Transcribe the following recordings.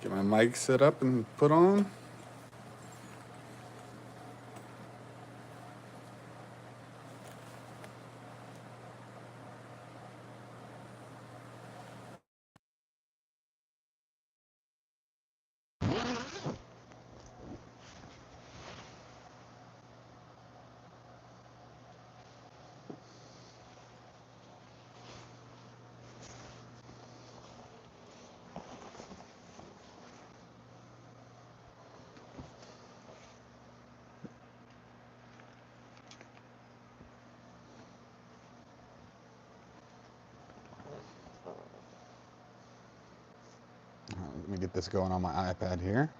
Get my mic set up and put on. Let me get this going on my iPad here.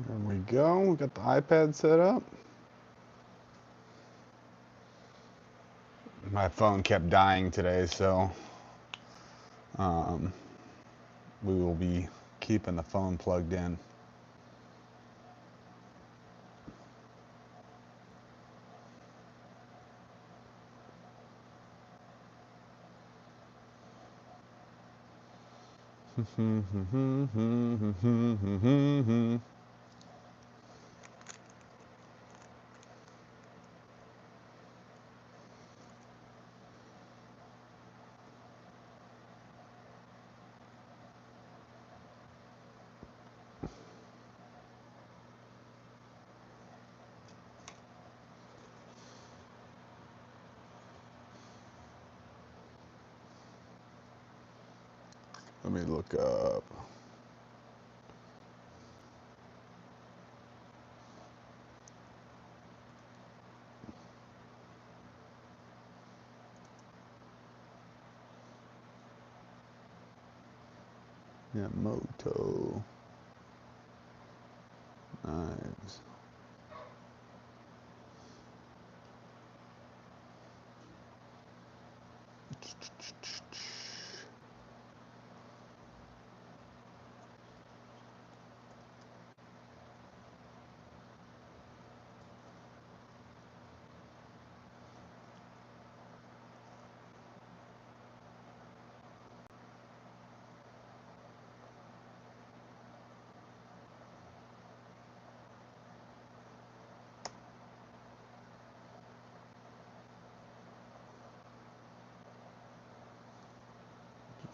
There we go. We got the iPad set up. My phone kept dying today, so we will be keeping the phone plugged in. Let me look up. Yeah, Moto knives.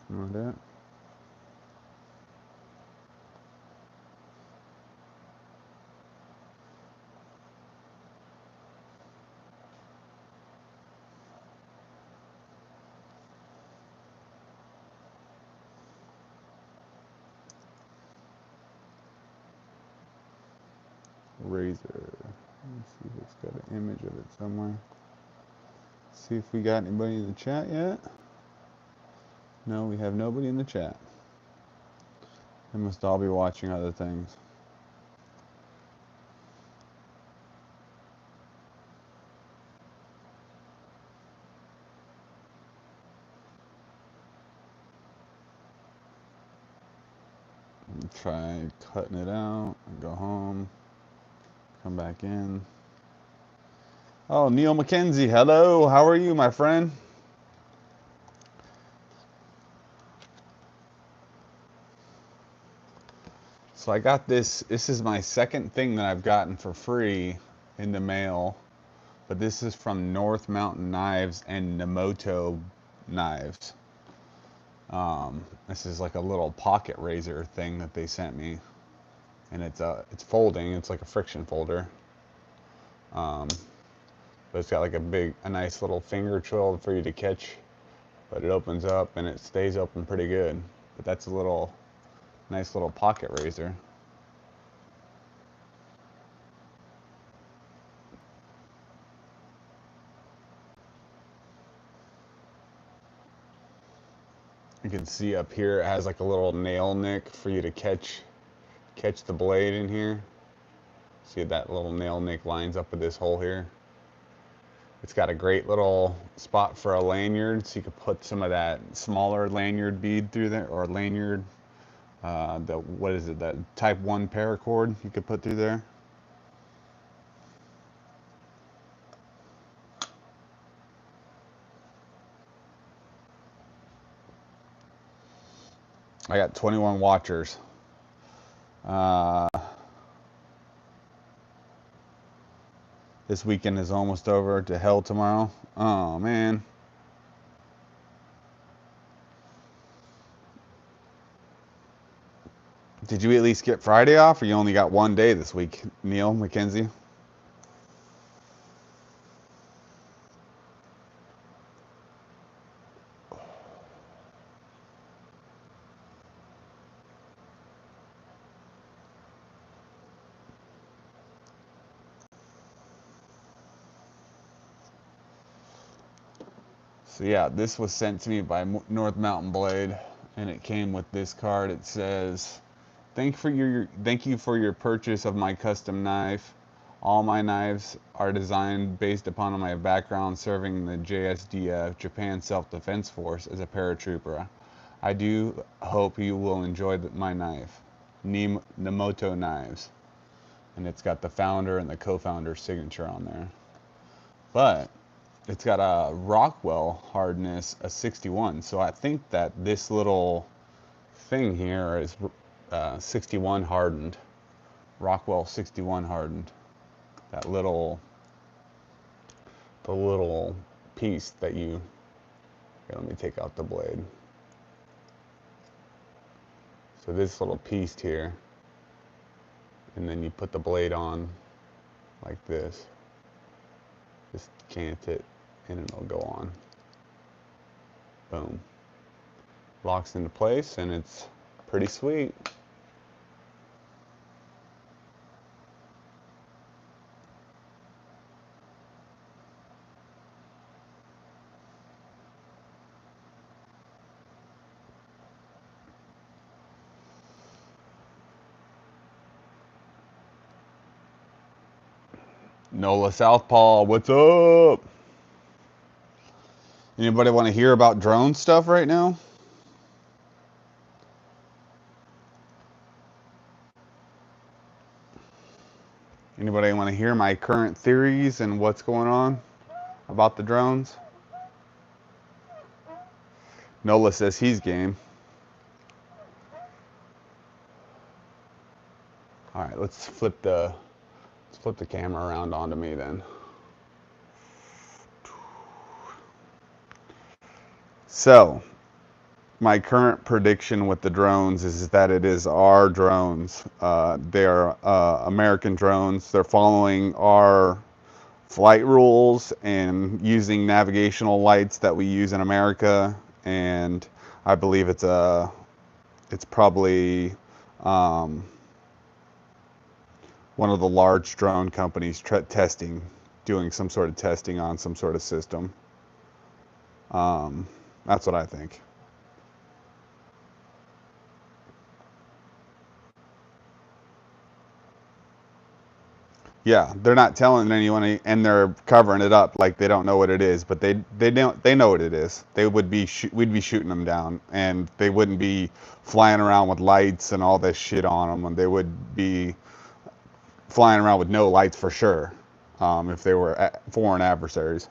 Know that. Razor. Let's see if it's got an image of it somewhere. See if we got anybody in the chat yet. No, we have nobody in the chat. They must all be watching other things. Try cutting it out and go home. Come back in. Oh, Neil McKenzie, hello. How are you, my friend? So I got this. This is my second thing that I've gotten for free in the mail. But this is from North Mountain Knives and Nemoto Knives. This is like a little pocket razor thing that they sent me. And it's folding. It's like a friction folder. But it's got like a nice little finger tool for you to catch. But it opens up and it stays open pretty good. But that's a nice little pocket razor. You can see up here it has like a little nail nick for you to catch the blade in here. See that little nail nick lines up with this hole here? It's got a great little spot for a lanyard, so you could put some of that smaller lanyard bead through there, or lanyard, what is it, that type 1 paracord you could put through there. I got 21 watchers. This weekend is almost over, to hell tomorrow. Oh, man. Did you at least get Friday off, or you only got one day this week, Neil McKenzie? So yeah, this was sent to me by North Mountain Blade, and it came with this card. It says, thank you for your purchase of my custom knife. All my knives are designed based upon my background serving the JSDF, Japan Self-Defense Force, as a paratrooper. I do hope you will enjoy my knife, Nemoto Knives. And it's got the founder and the co-founder signature on there. But it's got a Rockwell hardness, a 61. So I think that this little thing here is 61 hardened. Rockwell 61 hardened. That the little piece that you, here, let me take out the blade. So this little piece here, and then you put the blade on like this. Just cant it and it'll go on. Boom. Locks into place and it's pretty sweet. Nola Southpaw, what's up? Anybody want to hear about drone stuff right now? Anybody want to hear my current theories and what's going on about the drones? Nola says he's game. All right, let's flip the camera around onto me then. So, my current prediction with the drones is that it is our drones. They are American drones. They're following our flight rules and using navigational lights that we use in America. And I believe it's probably one of the large drone companies doing some sort of testing on some sort of system. That's what I think. Yeah, they're not telling anyone, and they're covering it up like they don't know what it is. But they know what it is. We'd be shooting them down, and they wouldn't be flying around with lights and all this shit on them. And they would be flying around with no lights for sure, if they were foreign adversaries.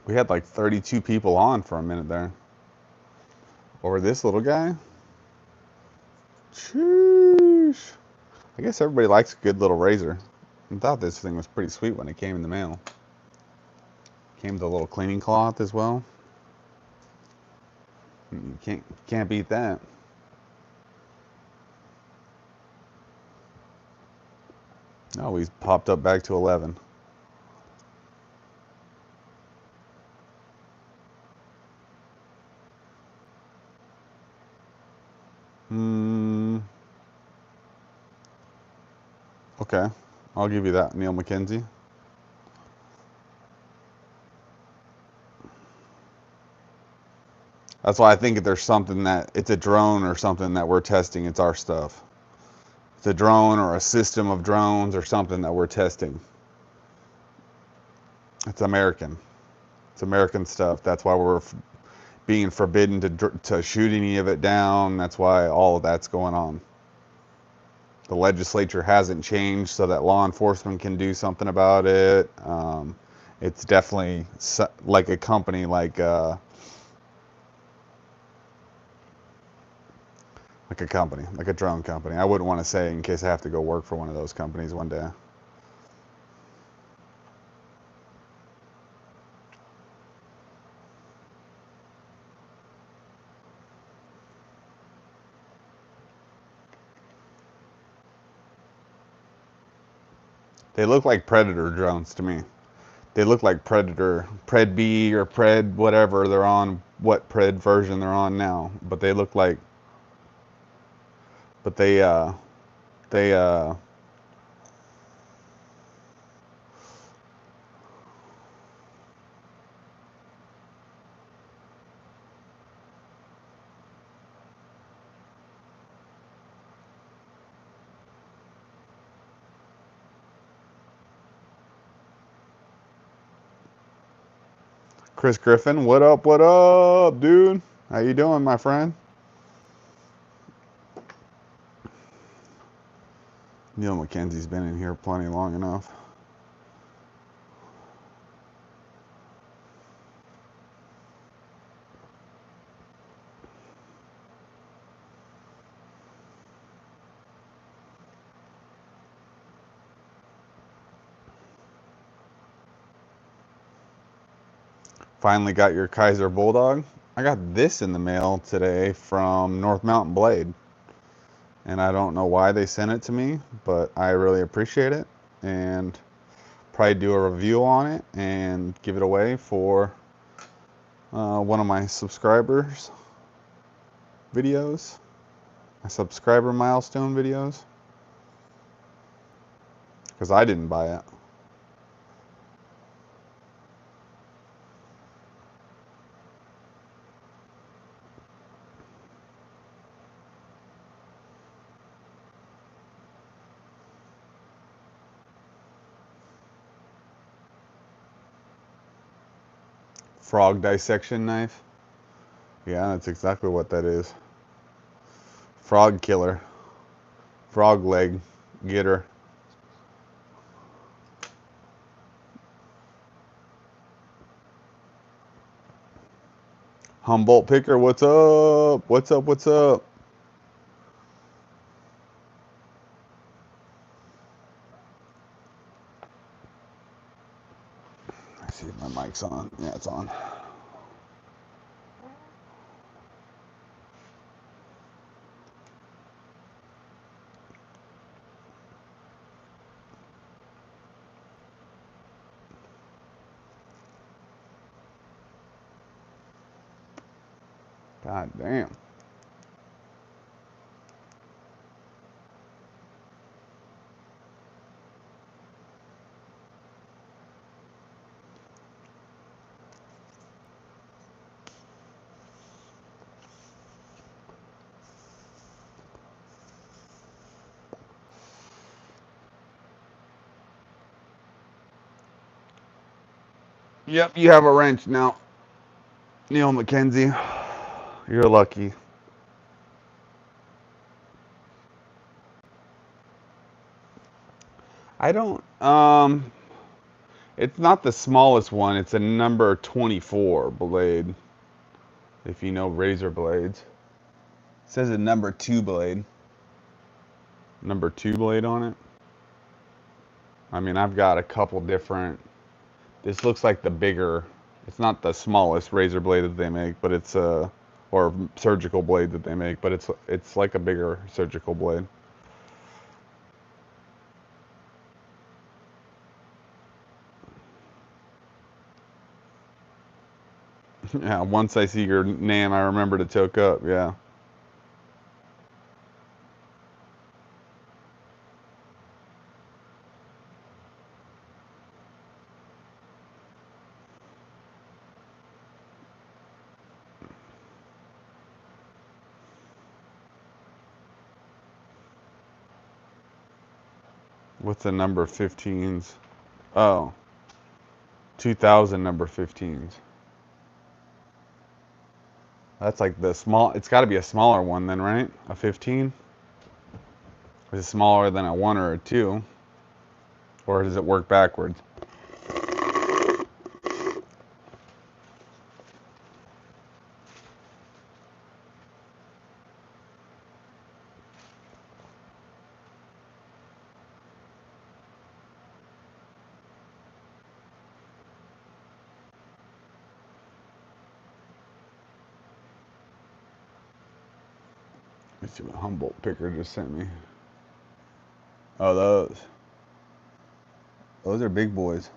We had like 32 people on for a minute there. Over this little guy? Sheesh. I guess everybody likes a good little razor. I thought this thing was pretty sweet when it came in the mail. Came with a little cleaning cloth as well. You can't beat that. Oh, he's popped up back to 11. Hmm. Okay. I'll give you that, Neil McKenzie. That's why I think if there's something that it's a drone or something that we're testing, it's our stuff. It's a drone or a system of drones or something that we're testing. It's American. It's American stuff. That's why we're being forbidden to shoot any of it down. That's why all of that's going on. The legislature hasn't changed so that law enforcement can do something about it. It's definitely like a company like a company, like a drone company. I wouldn't want to say in case I have to go work for one of those companies one day. They look like Predator drones to me. They look like Predator, Pred B or Pred whatever they're on, what Pred version they're on now. But they look like, but they Chris Griffin, what up, dude? How you doing, my friend? Neil McKenzie's been in here plenty long enough. Finally got your Kaiser Bulldog. I got this in the mail today from North Mountain Blade. And I don't know why they sent it to me, but I really appreciate it. And probably do a review on it and give it away for one of my subscribers videos, my subscriber milestone videos, because I didn't buy it. Frog dissection knife. Yeah, that's exactly what that is. Frog killer. Frog leg getter. Humboldt picker, what's up? What's up? What's up? I see if my mic's on. Yeah, it's on. God damn. Yep, you have a wrench now. Neil McKenzie. You're lucky. I don't it's not the smallest one. It's a number 24 blade. If you know razor blades. It says a number 2 blade. Number 2 blade on it. I mean, I've got a couple different. This looks like the bigger. It's not the smallest razor blade that they make, but it's a or surgical blade that they make, but it's like a bigger surgical blade. Yeah, once I see your name, I remember to toke up. Yeah. What's the number of 15s? Oh, 2000 number 15s. That's like the small, it's got to be a smaller one then, right? A 15? Is it smaller than a 1 or a 2? Or does it work backwards? Let's see what Humboldt Picker just sent me. Oh, those. Those are big boys.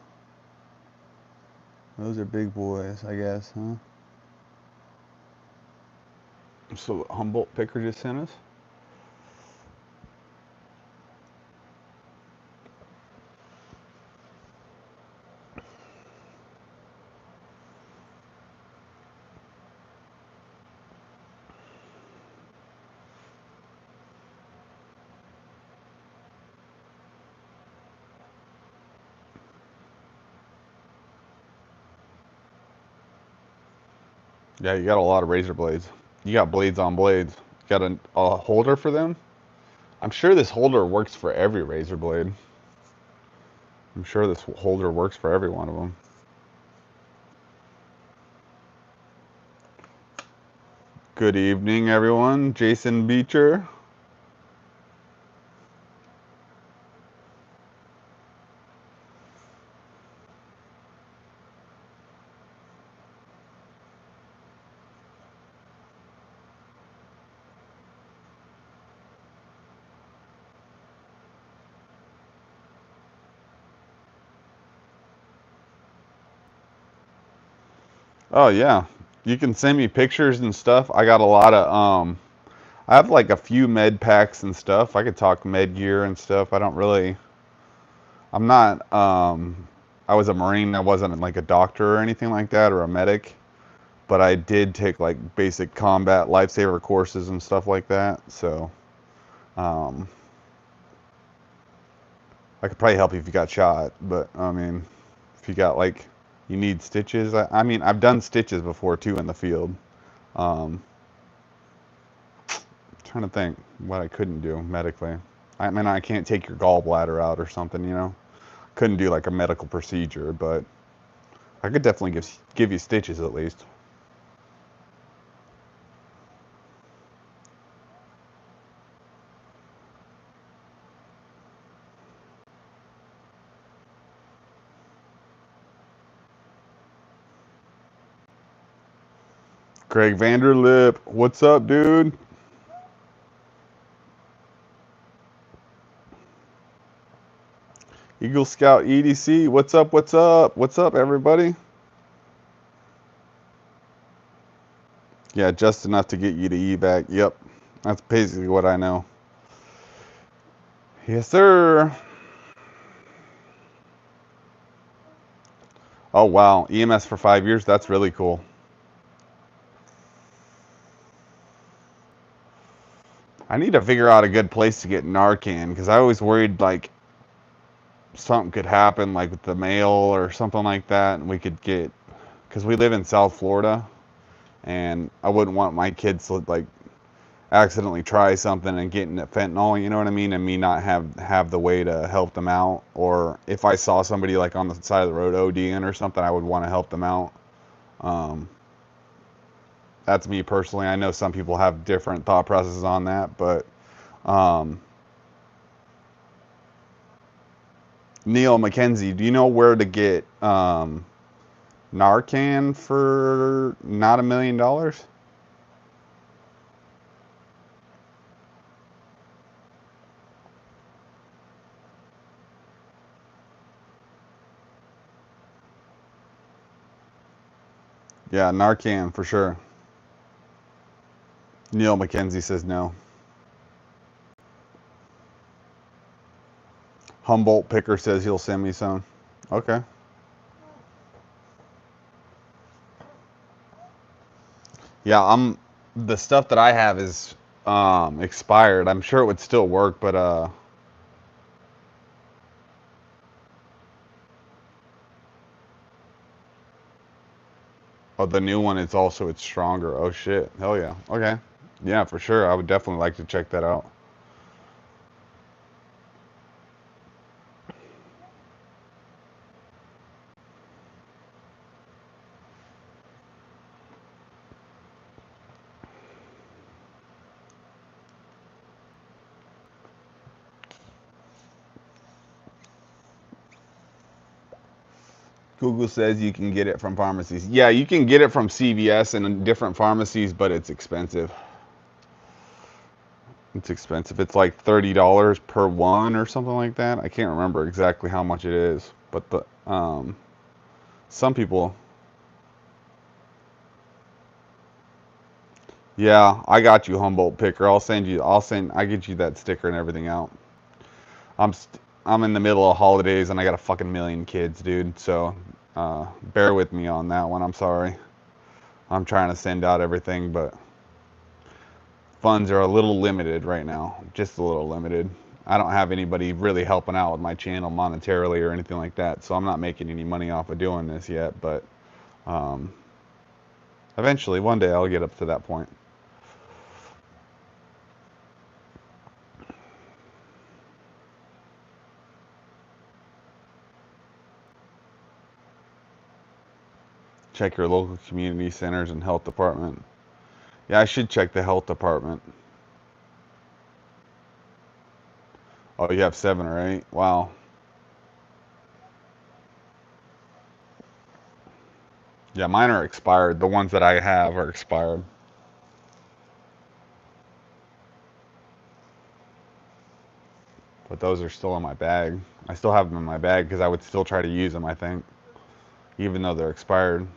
Those are big boys, I guess, huh? So Humboldt Picker just sent us? Yeah, you got a lot of razor blades. You got blades on blades. You got a holder for them? I'm sure this holder works for every razor blade. I'm sure this holder works for every one of them. Good evening, everyone. Jason Beecher. Oh yeah, you can send me pictures and stuff. I got a lot of I have like a few med packs and stuff. I could talk med gear and stuff. I don't really. I'm not. I was a Marine. I wasn't like a doctor or anything like that or a medic, but I did take like basic combat lifesaver courses and stuff like that. So um, I could probably help you if you got shot. But I mean, if you got like you need stitches. I mean, I've done stitches before too in the field. Um, Trying to think what I couldn't do medically. I mean, I can't take your gallbladder out or something, you know. Couldn't do like a medical procedure, but I could definitely give you stitches at least. Craig Vanderlip, what's up, dude? Eagle Scout EDC, what's up? What's up? What's up, everybody? Yeah, just enough to get you to evac. Yep, that's basically what I know. Yes, sir. Oh wow, EMS for 5 years. That's really cool. I need to figure out a good place to get Narcan because I always worried like something could happen like with the mail or something like that, and we could get because we live in South Florida, and I wouldn't want my kids to like accidentally try something and get into fentanyl, you know what I mean, and me not have the way to help them out. Or if I saw somebody like on the side of the road ODing or something, I would want to help them out. Um, that's me personally. I know some people have different thought processes on that, but um, Neil McKenzie, do you know where to get Narcan for not $1 million? Yeah, Narcan for sure. Neil McKenzie says no. Humboldt Picker says he'll send me some. Okay. Yeah, the stuff that I have is expired. I'm sure it would still work, but Oh, the new one is also, it's stronger. Oh shit. Hell yeah. Okay. Yeah, for sure. I would definitely like to check that out. Google says you can get it from pharmacies. Yeah, you can get it from CVS and different pharmacies, but it's expensive. It's expensive. It's like $30 per one or something like that. I can't remember exactly how much it is, but the some people. Yeah, I got you, Humboldt Picker. I'll send you. I get you that sticker and everything out. I'm in the middle of holidays and I got a fucking million kids, dude. So bear with me on that one. I'm sorry. I'm trying to send out everything, but funds are a little limited right now. Just a little limited. I don't have anybody really helping out with my channel monetarily or anything like that, so I'm not making any money off of doing this yet. But um, eventually, one day, I'll get up to that point. Check your local community centers and health department. Yeah, I should check the health department. Oh, you have 7 or 8? Wow. Yeah, mine are expired. The ones that I have are expired. But those are still in my bag. I still have them in my bag because I would still try to use them, I think, even though they're expired.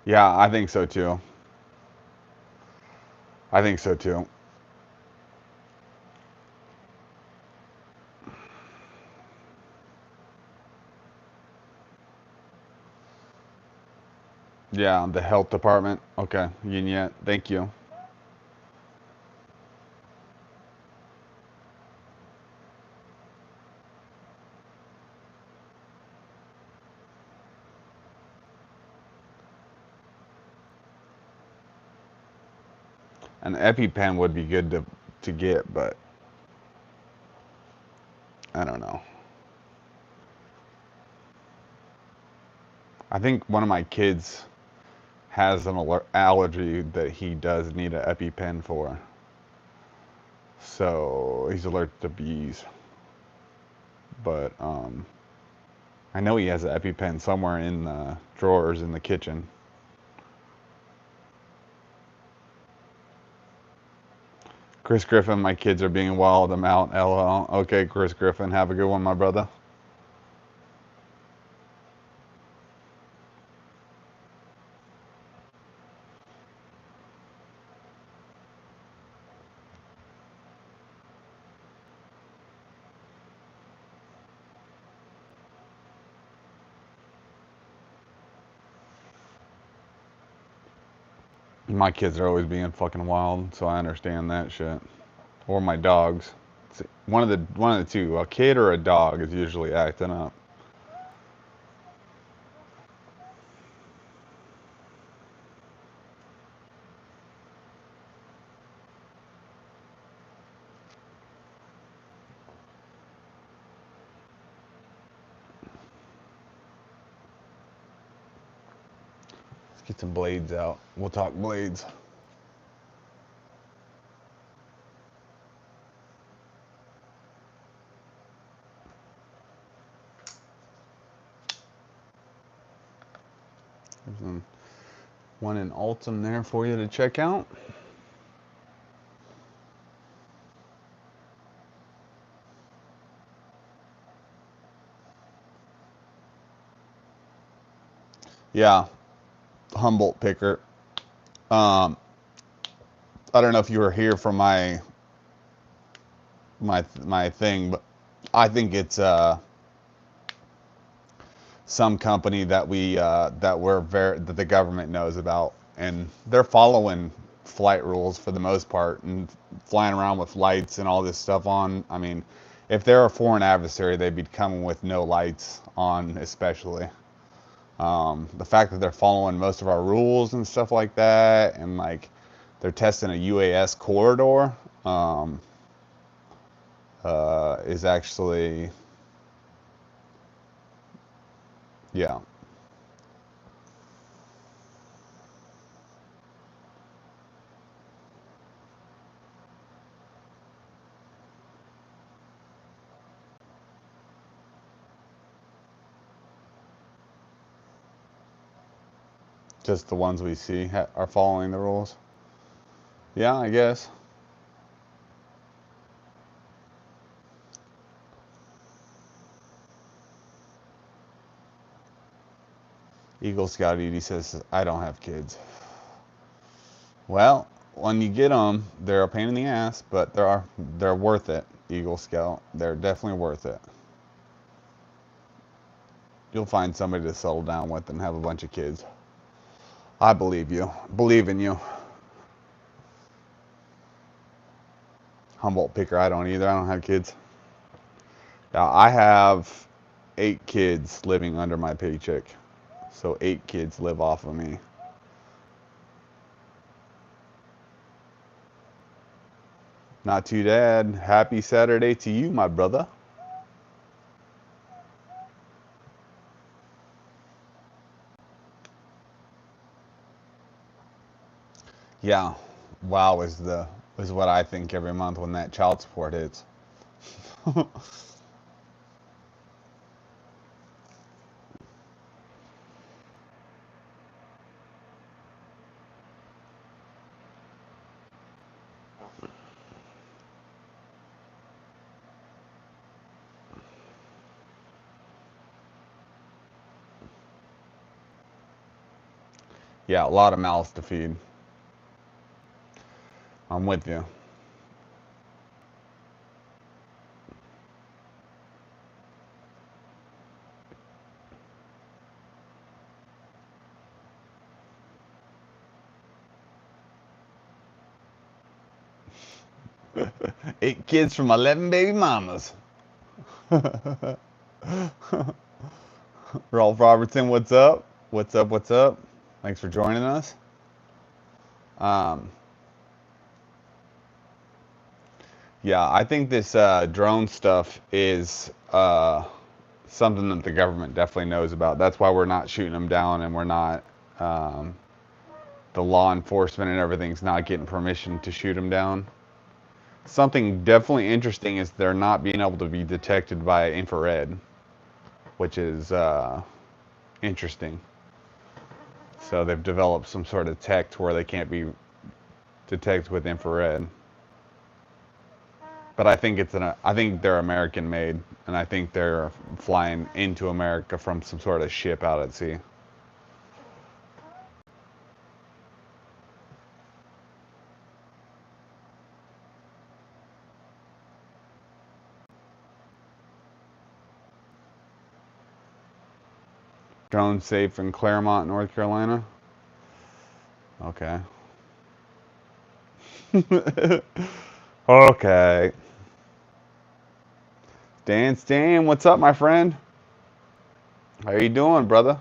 Yeah, I think so too. I think so too. Yeah, the health department. Okay, yin yet. Thank you. An EpiPen would be good to get, but I don't know. I think one of my kids has an allergy that he does need an EpiPen for. So he's allergic to bees. But I know he has an EpiPen somewhere in the drawers in the kitchen. Chris Griffin, my kids are being wild. I'm out. LOL. Okay, Chris Griffin, have a good one, my brother. My kids are always being fucking wild, so I understand that shit. Or my dogs. One of the two, a kid or a dog, is usually acting up. Let's get some blades out. We'll talk blades. There's one in Altum there for you to check out. Yeah, Humboldt Picker. Um, I don't know if you were here for my thing, but I think it's some company that that the government knows about, and they're following flight rules for the most part and flying around with lights and all this stuff on. I mean, if they're a foreign adversary, they'd be coming with no lights on, especially. The fact that they're following most of our rules and stuff like that, and like they're testing a UAS corridor, is actually, yeah, just the ones we see are following the rules. Yeah, I guess. Eagle Scout Edie says, I don't have kids. Well, when you get them, they're a pain in the ass, but they're worth it, Eagle Scout. They're definitely worth it. You'll find somebody to settle down with and have a bunch of kids. I believe you. Believe in you. Humboldt picker, I don't either. I don't have kids. Now, I have 8 kids living under my paycheck. So 8 kids live off of me. Not too bad. Happy Saturday to you, my brother. Yeah. Wow is what I think every month when that child support hits. Yeah, a lot of mouths to feed. I'm with you. 8 kids from 11 baby mamas. Rolf Robertson, what's up? What's up? What's up? Thanks for joining us. Um, yeah, I think this drone stuff is something that the government definitely knows about. That's why we're not shooting them down, and we're not, um, the law enforcement and everything's not getting permission to shoot them down. Something definitely interesting is they're not being able to be detected by infrared, which is interesting. So they've developed some sort of tech to where they can't be detected with infrared. But I think they're American made, and I think they're flying into America from some sort of ship out at sea. Drone safe in Claremont, North Carolina. Okay. Okay. Dan Stan, what's up, my friend? How you doing, brother?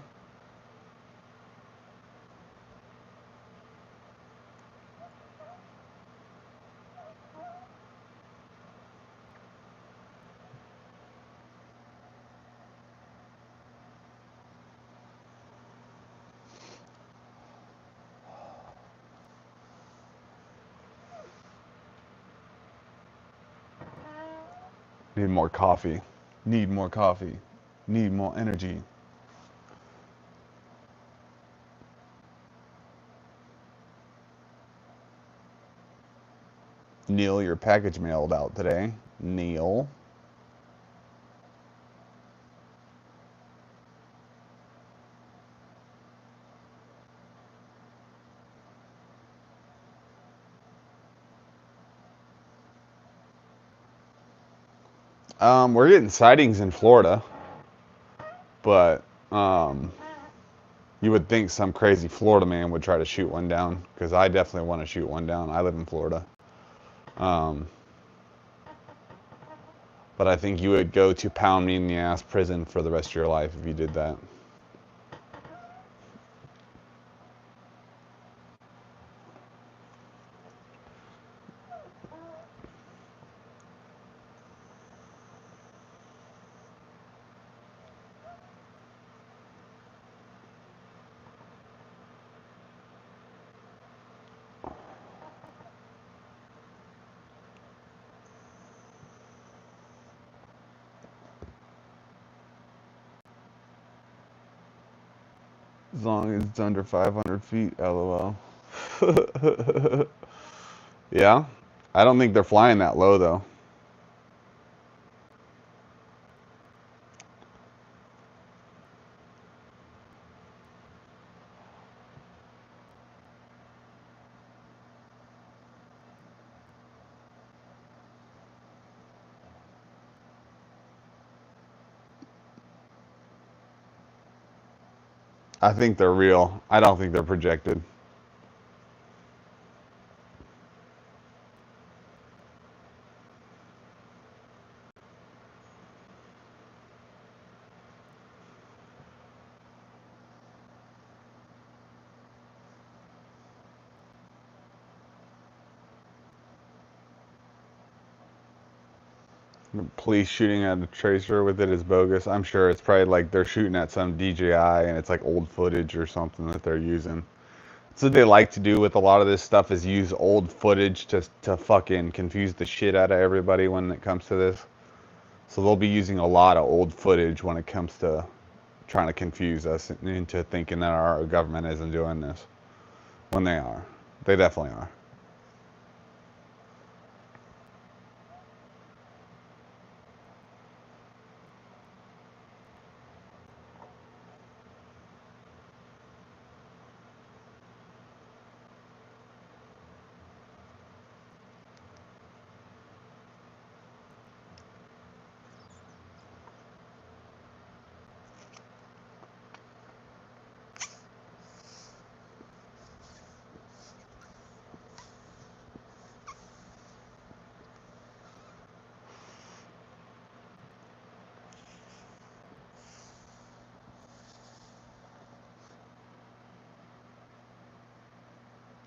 Need more coffee. Need more coffee. Need more energy. Neil, your package mailed out today. Neil. We're getting sightings in Florida, but Um, you would think some crazy Florida man would try to shoot one down, because I definitely want to shoot one down. I live in Florida. Um, but I think you would go to pound me in the ass prison for the rest of your life if you did that. As long as it's under 500 feet, lol. Yeah? I don't think they're flying that low, though. I think they're real. I don't think they're projected. Police shooting at a tracer with it is bogus. I'm sure it's probably like they're shooting at some DJI and it's like old footage or something that they're using. That's what they like to do with a lot of this stuff, is use old footage to fucking confuse the shit out of everybody when it comes to this. So they'll be using a lot of old footage when it comes to trying to confuse us into thinking that our government isn't doing this, when they are. They definitely are.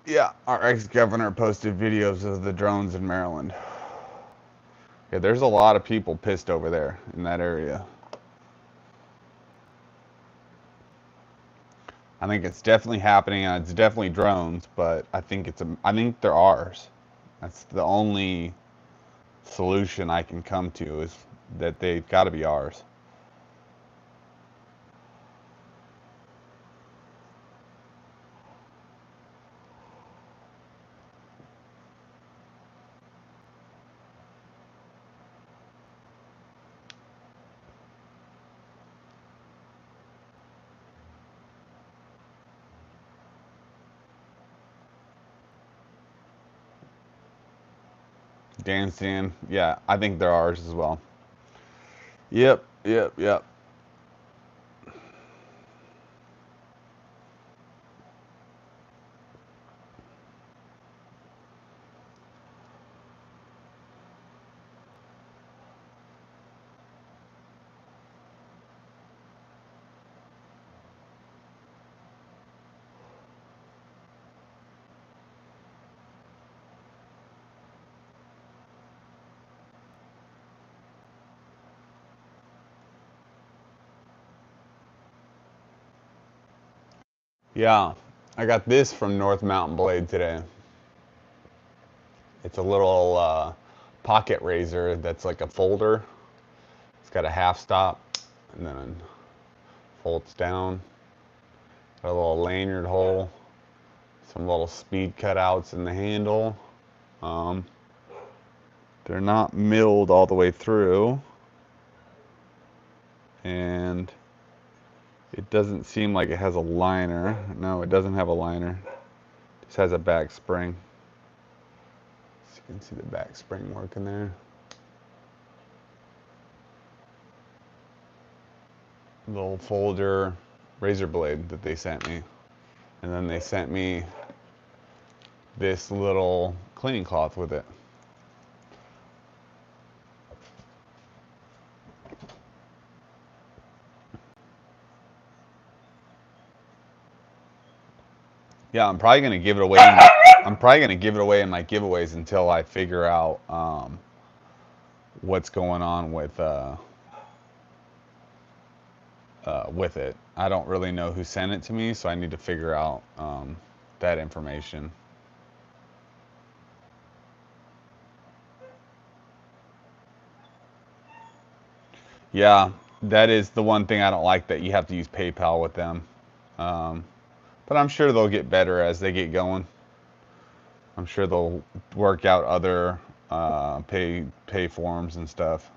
Yeah, our ex-governor posted videos of the drones in Maryland. Yeah, there's a lot of people pissed over there in that area. I think it's definitely happening, and it's definitely drones, but I think they're ours. That's the only solution I can come to, is that they've got to be ours. Dancing, yeah, I think they're ours as well. Yep, yep, yep. Yeah, I got this from North Mountain Blade today. It's a little pocket razor that's like a folder. It's got a half stop and then folds down. Got a little lanyard hole, some little speed cutouts in the handle. Um, they're not milled all the way through, and it doesn't seem like it has a liner. No, it doesn't have a liner. It just has a back spring. So you can see the back spring working there. little folder razor blade that they sent me. And then they sent me this little cleaning cloth with it. Yeah, I'm probably gonna give it away. I'm probably gonna give it away in my giveaways until I figure out what's going on with it. I don't really know who sent it to me, so I need to figure out that information. Yeah, that is the one thing I don't like, that you have to use PayPal with them. Um, but I'm sure they'll get better as they get going. I'm sure they'll work out other pay forms and stuff.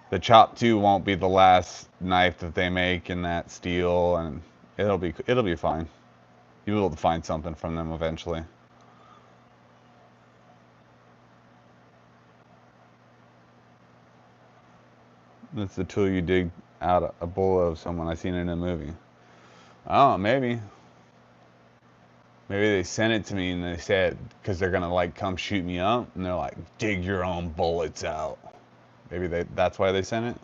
The Chop 2 won't be the last knife that they make in that steel, and it'll be fine. You'll be able to find something from them eventually. That's the tool you dig out a bullet of someone. I seen it in a movie. Oh, maybe. Maybe they sent it to me and they said, because they're gonna like come shoot me up, and they're like, dig your own bullets out. Maybe that's why they sent it.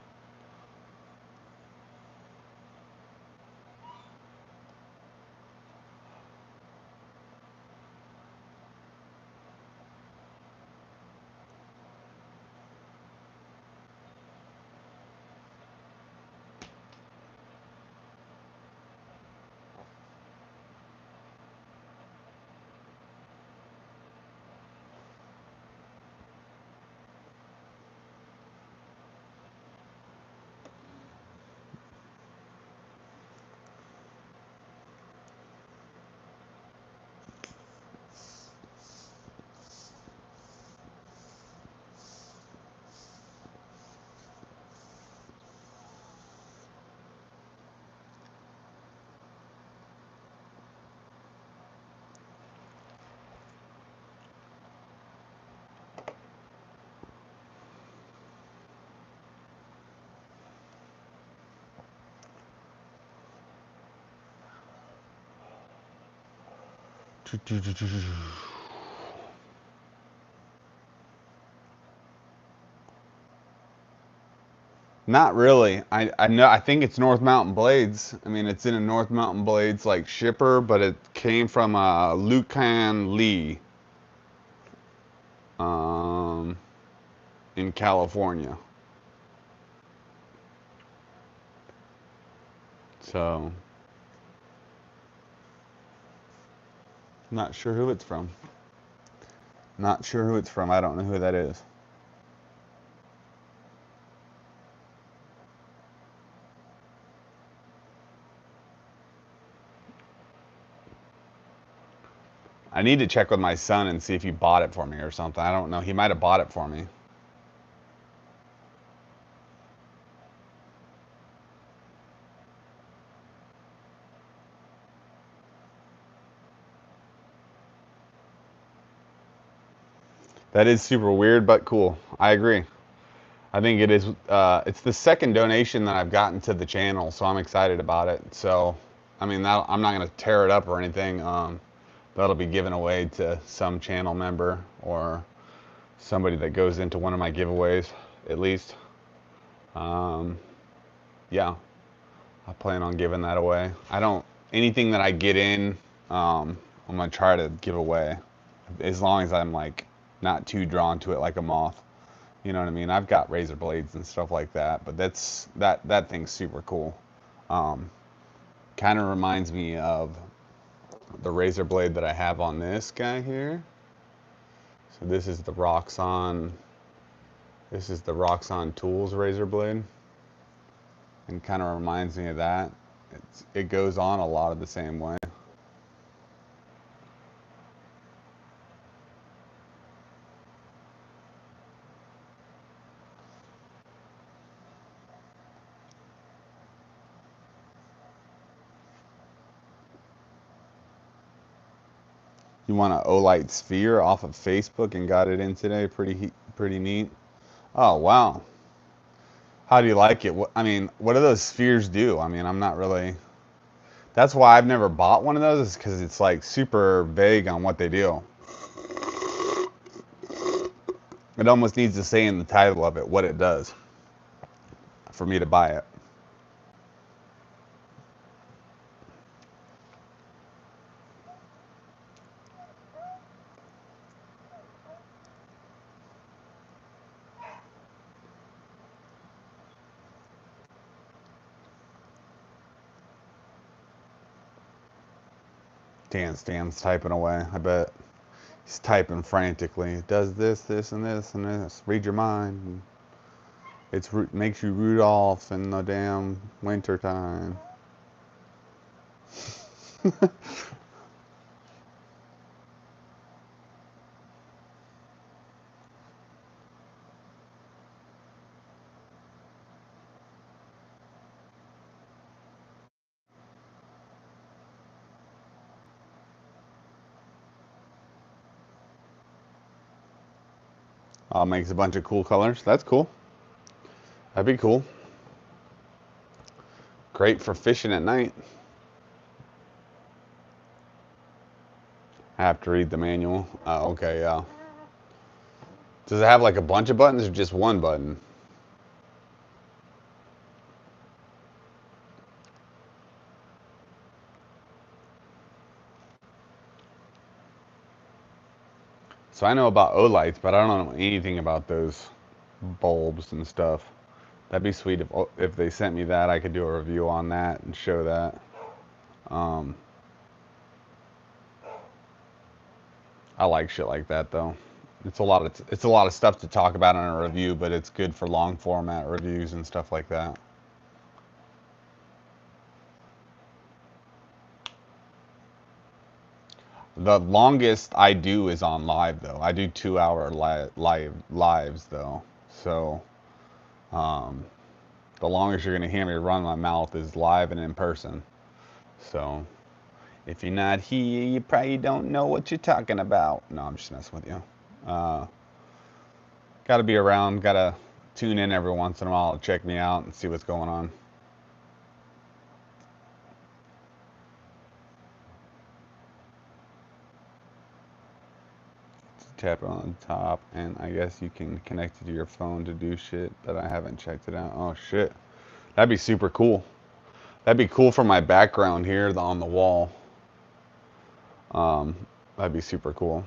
Not really. I know. I think it's North Mountain Blades. I mean, it's in a North Mountain Blades like shipper, but it came from Lucan Lee, um, in California. So, not sure who it's from. Not sure who it's from. I don't know who that is. I need to check with my son and see if he bought it for me or something. I don't know. He might have bought it for me. That is super weird, but cool. I agree. I think it is. It's the second donation that I've gotten to the channel, so I'm excited about it. So, I mean, I'm not going to tear it up or anything. That'll be given away to some channel member or somebody that goes into one of my giveaways, at least. Um, yeah, I plan on giving that away. I don't, anything that I get in, I'm going to try to give away, as long as I'm like not too drawn to it like a moth. You know what I mean? I've got razor blades and stuff like that, but that thing's super cool. Um, Kind of reminds me of the razor blade that I have on this guy here. So this is the Roxxon. This is the Roxxon Tools razor blade, and kind of reminds me of that. It goes on a lot of the same way. You want an Olight sphere off of Facebook and got it in today? Pretty neat. Oh wow. How do you like it? I mean, what do those spheres do? I mean, I'm not really. That's why I've never bought one of those, is because it's like super vague on what they do. It almost needs to say in the title of it what it does for me to buy it. Stan's typing away, I bet. He's typing frantically. It does this, this, and this, and this. Read your mind. It makes you Rudolph in the damn winter time. Makes a bunch of cool colors. That's cool. That'd be cool. Great for fishing at night. I have to read the manual. Oh, okay, yeah. Does it have like a bunch of buttons or just one button? So I know about O-lights, but I don't know anything about those bulbs and stuff. That'd be sweet if they sent me that. I could do a review on that and show that. Um, I like shit like that though. It's a lot of stuff to talk about in a review, but it's good for long format reviews and stuff like that. The longest I do is on live though. I do 2 hour lives though. So um, the longest you're gonna hear me run my mouth is live and in person. So if you're not here, you probably don't know what you're talking about. No, I'm just messing with you. Uh, gotta be around. Gotta tune in every once in a while to check me out and see what's going on. Tap it on the top, and I guess you can connect it to your phone to do shit, but I haven't checked it out. Oh shit, that'd be super cool. That'd be cool for my background here on the wall. Um, that'd be super cool.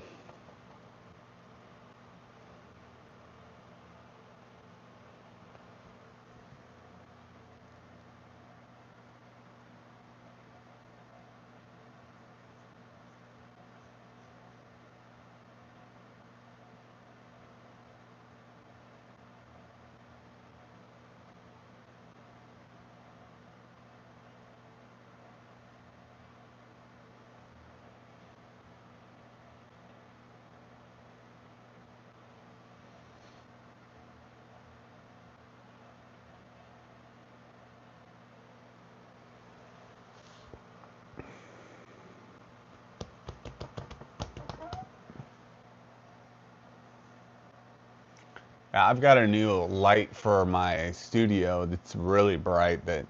Yeah, I've got a new light for my studio that's really bright that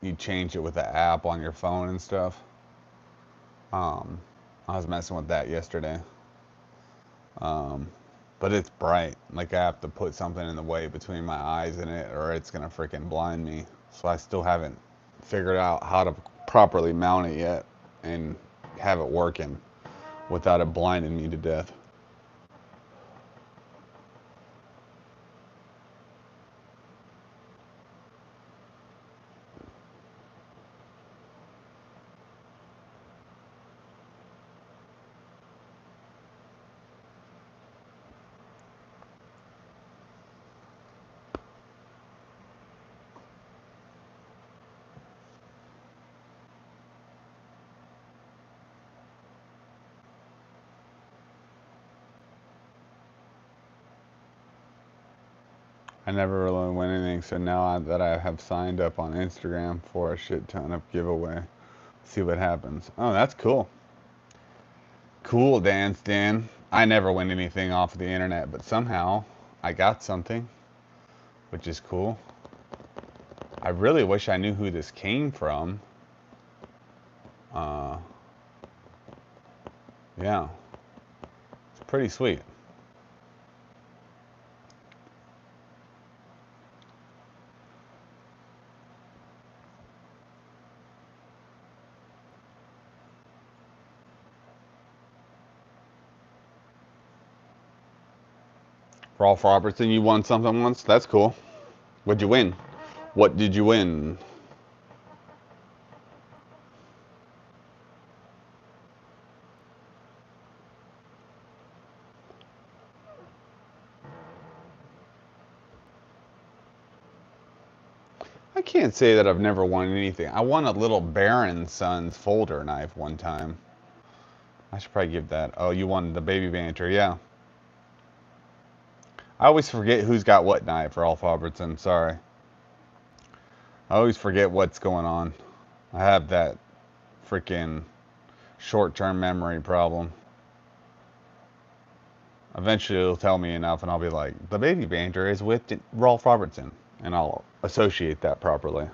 you change it with the app on your phone and stuff. Um, I was messing with that yesterday. Um, but it's bright. Like I have to put something in the way between my eyes and it, or it's gonna freaking blind me. So I still haven't figured out how to properly mount it yet and have it working without it blinding me to death. I never really win anything, so that I have signed up on Instagram for a shit ton of giveaway, see what happens. Oh, that's cool. Cool, Dan. I never win anything off of the internet, but somehow I got something, which is cool. really wish I knew who this came from. Yeah, it's pretty sweet. Rolf Robertson, you won something once? That's cool. What'd you win? What did you win? I can't say that I've never won anything. I won a little Baron Sons folder knife one time. I should probably give that. Oh, you won the baby banter, yeah. I always forget who's got what knife, Rolf Robertson. Sorry. I always forget what's going on. I have that freaking short-term memory problem. Eventually it'll tell me enough and I'll be like, the baby banter is with Rolf Robertson. And I'll associate that properly.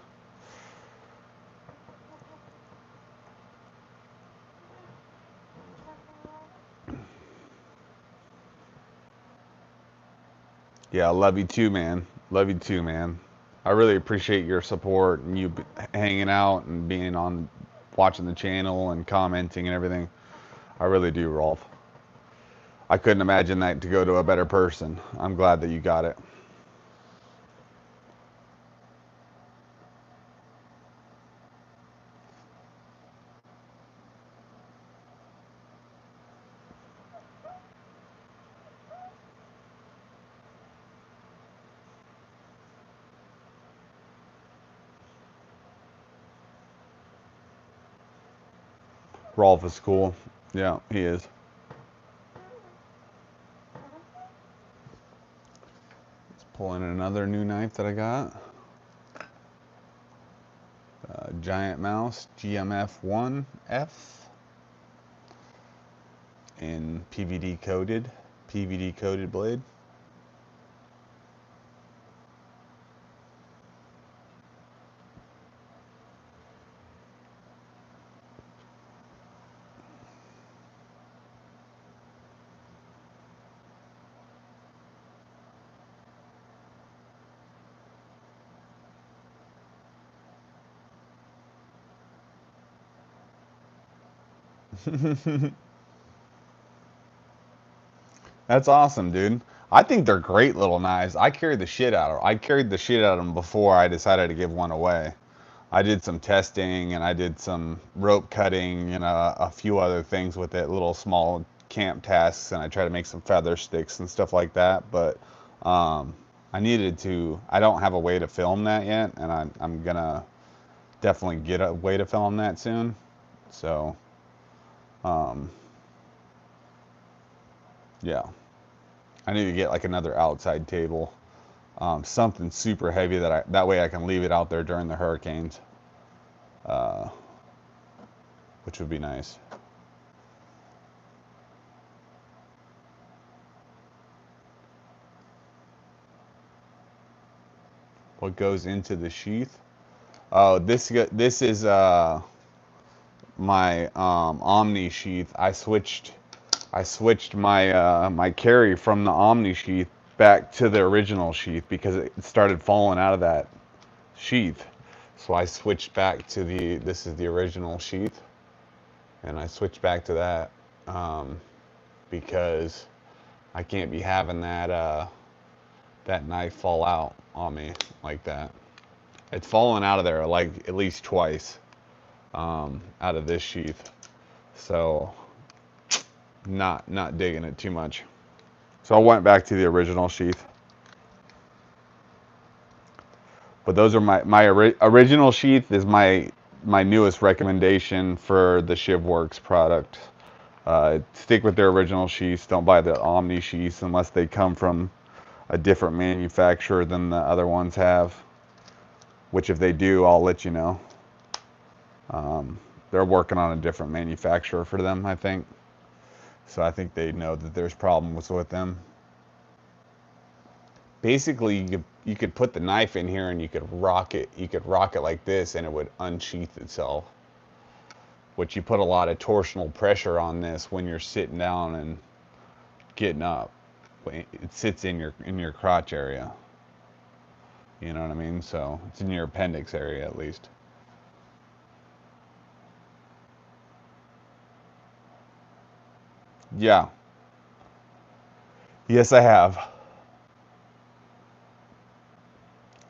Yeah, love you too, man. Love you too, man. I really appreciate your support and you hanging out and being on, watching the channel and commenting and everything. I really do, Rolf. I couldn't imagine that to go to a better person. I'm glad that you got it. Rolf is cool. Yeah, he is. Let's pull in another new knife that I got. Giant Mouse GMF1F in PVD coated blade. That's awesome, dude. I think they're great little knives. I carried the shit out of them. I carried the shit out of them before I decided to give one away. I did some testing and I did some rope cutting and a few other things with it, little small camp tasks, and I tried to make some feather sticks and stuff like that. But I needed to. I don't have a way to film that yet, and I'm gonna definitely get a way to film that soon. So, um, yeah, I need to get like another outside table, something super heavy that way I can leave it out there during the hurricanes, uh, which would be nice. What goes into the sheath? Oh, this is my Omni sheath. I switched my my carry from the Omni sheath back to the original sheath because it started falling out of that sheath. So I switched back to this is the original sheath, and I switched back to that because I can't be having that knife fall out on me like that. It's fallen out of there like at least twice out of this sheath. So not digging it too much. So I went back to the original sheath. But those are my original sheath is my newest recommendation for the ShivWorks product. Stick with their original sheaths. Don't buy the Omni sheaths unless they come from a different manufacturer than the other ones have. Which if they do, I'll let you know. They're working on a different manufacturer for them, I think. So I think they know that there's problems with them. basically you could put the knife in here and you could rock it. You could rock it like this, and it would unsheath itself. Which you put a lot of torsional pressure on this when you're sitting down and getting up. It sits in your crotch area. You know what I mean? So it's in your appendix area at least. Yeah. Yes, I have.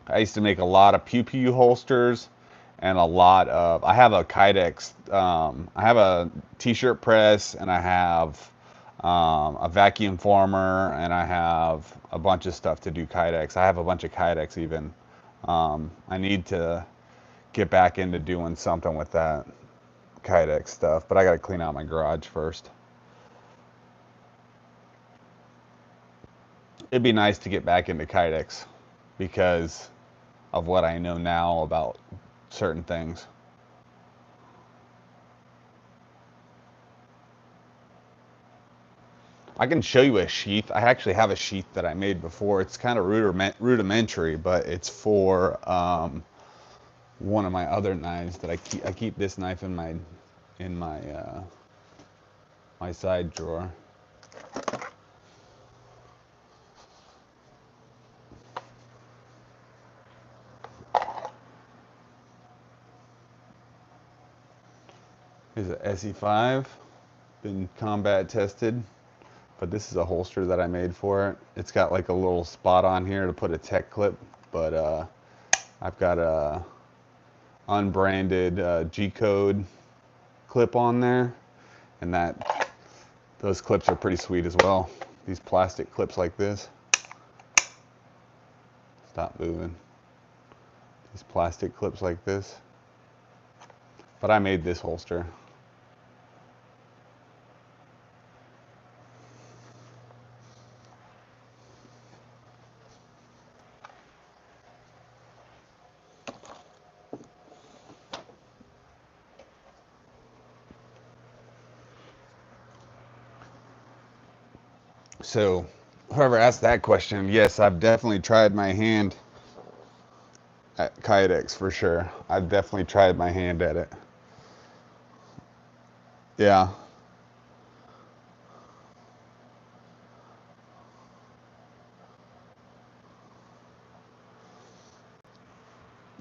I used to make a lot of pew pew holsters and a lot of. I have a Kydex. I have a t-shirt press and I have a vacuum former and I have a bunch of stuff to do Kydex. I have a bunch of Kydex even. I need to get back into doing something with that Kydex stuff, but I got to clean out my garage first. It'd be nice to get back into Kydex because of what I know now about certain things. I can show you a sheath. I actually have a sheath that I made before. It's kind of rudimentary, but it's for one of my other knives that I keep. I keep this knife in my my side drawer. Is an SE5, been combat tested, but this is a holster that I made for it. It's got like a little spot on here to put a tech clip, but I've got a unbranded G-code clip on there, and those clips are pretty sweet as well. These plastic clips like this. Stop moving. These plastic clips like this. But I made this holster. So, whoever asked that question, yes, I've definitely tried my hand at Kydex for sure. I've definitely tried my hand at it. Yeah.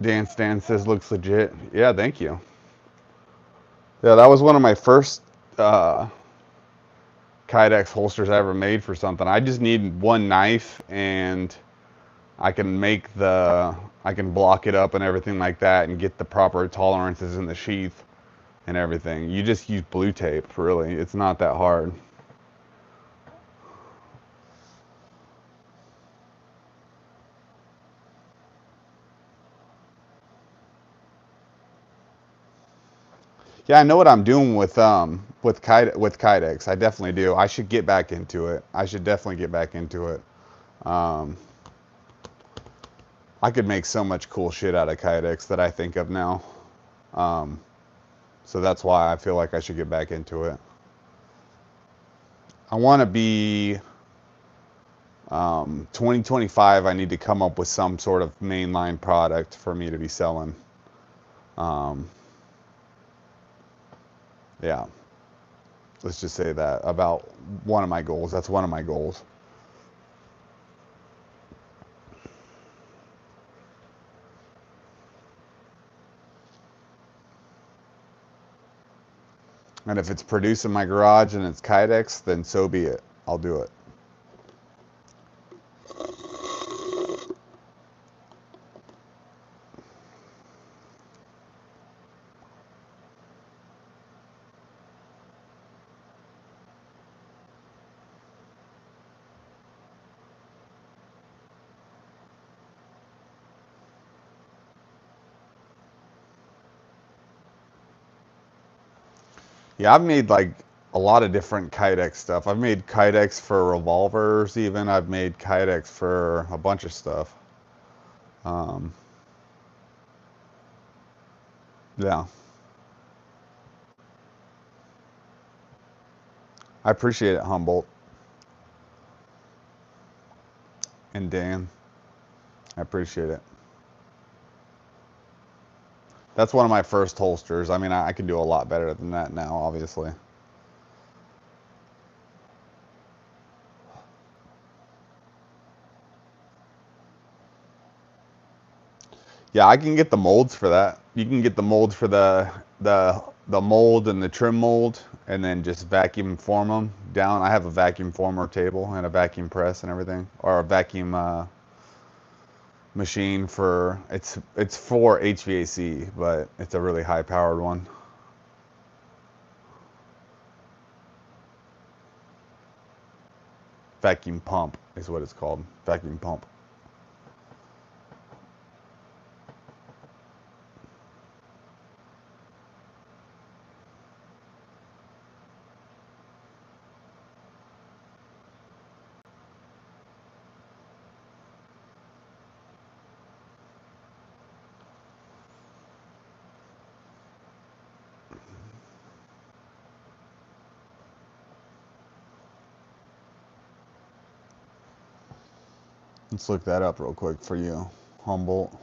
Dan Stan says looks legit. Yeah, thank you. Yeah, that was one of my first uh, Kydex holsters I ever made for something. I just need one knife and I can I can block it up and everything like that and get the proper tolerances in the sheath and everything. You just use blue tape, really. It's not that hard. Yeah, I know what I'm doing with Kydex. I definitely do. I should get back into it. I should definitely get back into it. Um, I could make so much cool shit out of Kydex that I think of now. Um, so that's why I feel like I should get back into it. I want to be 2025. I need to come up with some sort of mainline product for me to be selling. Um, yeah, let's just say that about one of my goals. That's one of my goals. And if it's produced in my garage and it's Kydex, then so be it. I'll do it. Yeah, I've made like a lot of different Kydex stuff. I've made Kydex for revolvers, even. I've made Kydex for a bunch of stuff. Um, yeah, I appreciate it, Humboldt and Dan. I appreciate it. That's one of my first holsters. I mean, I can do a lot better than that now, obviously. Yeah, I can get the molds for that. You can get the molds for the mold and the trim mold, and then just vacuum form them down. I have a vacuum former table and a vacuum press and everything, or a vacuum machine for it's for HVAC, but it's a really high powered one. Vacuum pump is what it's called. Vacuum pump. Let's look that up real quick for you. Humboldt.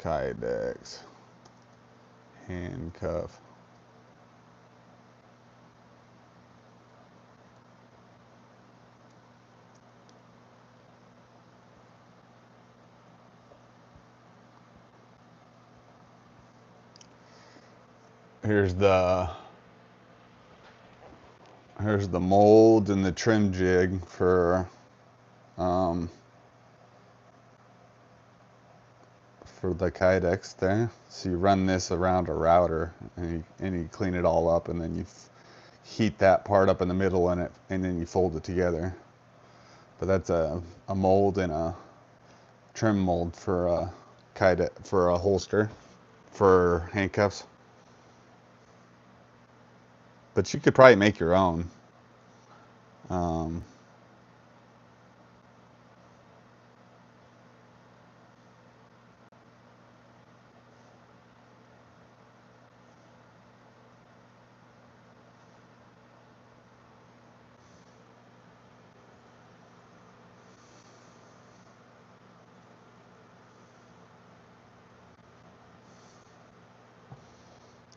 Kydex. Handcuff. Here's the mold and the trim jig um, for the Kydex there. So you run this around a router and you clean it all up, and then you heat that part up in the middle and then you fold it together. But that's a mold and a trim mold for a Kydex, for a holster for handcuffs. But you could probably make your own. Um,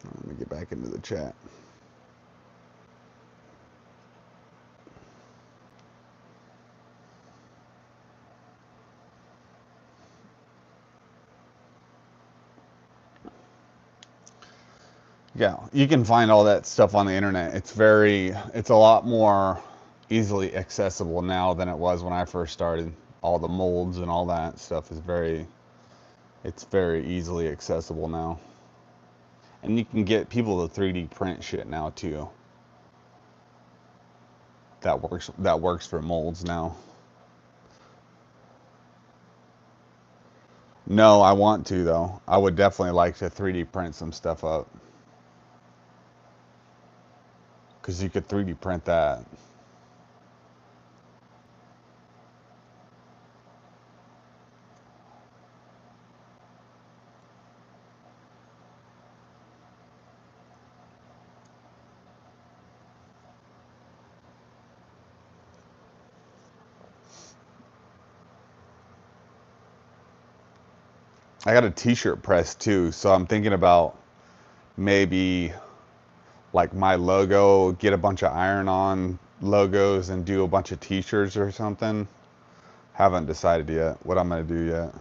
Let me get back into the chat. Yeah, you can find all that stuff on the internet. It's a lot more easily accessible now than it was when I first started. All the molds and all that stuff it's very easily accessible now. And you can get people to 3D print shit now too. That works for molds now. No, I want to though. I would definitely like to 3D print some stuff up. Because you could 3D print that. I got a t-shirt press too, so I'm thinking about maybe like my logo, get a bunch of iron-on logos and do a bunch of t-shirts or something. Haven't decided yet what I'm gonna do yet.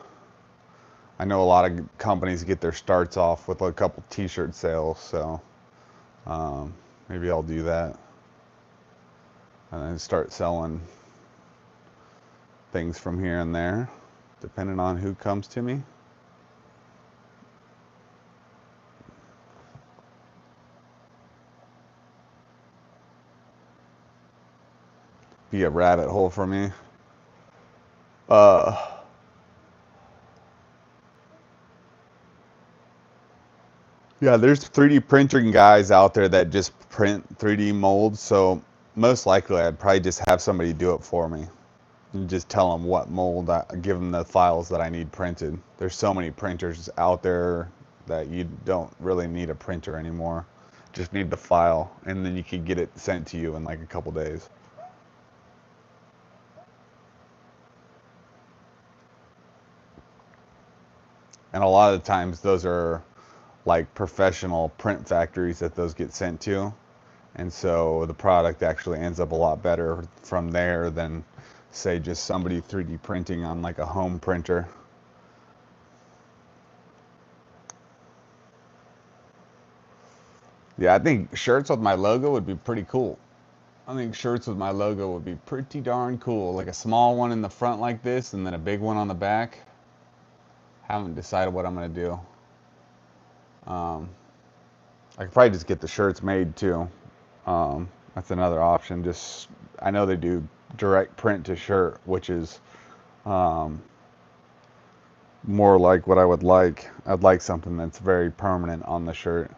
I know a lot of companies get their starts off with a couple t-shirt sales, so maybe I'll do that and then start selling things from here and there, depending on who comes to me. Be a rabbit hole for me. Uh, yeah, there's 3D printing guys out there that just print 3D molds, so most likely I'd probably just have somebody do it for me. And just tell them what mold, give them the files that I need printed. There's so many printers out there that you don't really need a printer anymore. Just need the file, and then you could get it sent to you in like a couple days. And a lot of the times those are like professional print factories that those get sent to. And so the product actually ends up a lot better from there than, say, just somebody 3D printing on like a home printer. Yeah, I think shirts with my logo would be pretty cool. I think shirts with my logo would be pretty darn cool. Like a small one in the front like this and then a big one on the back. Haven't decided what I'm going to do. I could probably just get the shirts made too. That's another option. Just I know they do direct print to shirt, which is more like what I would like. I'd like something that's very permanent on the shirt.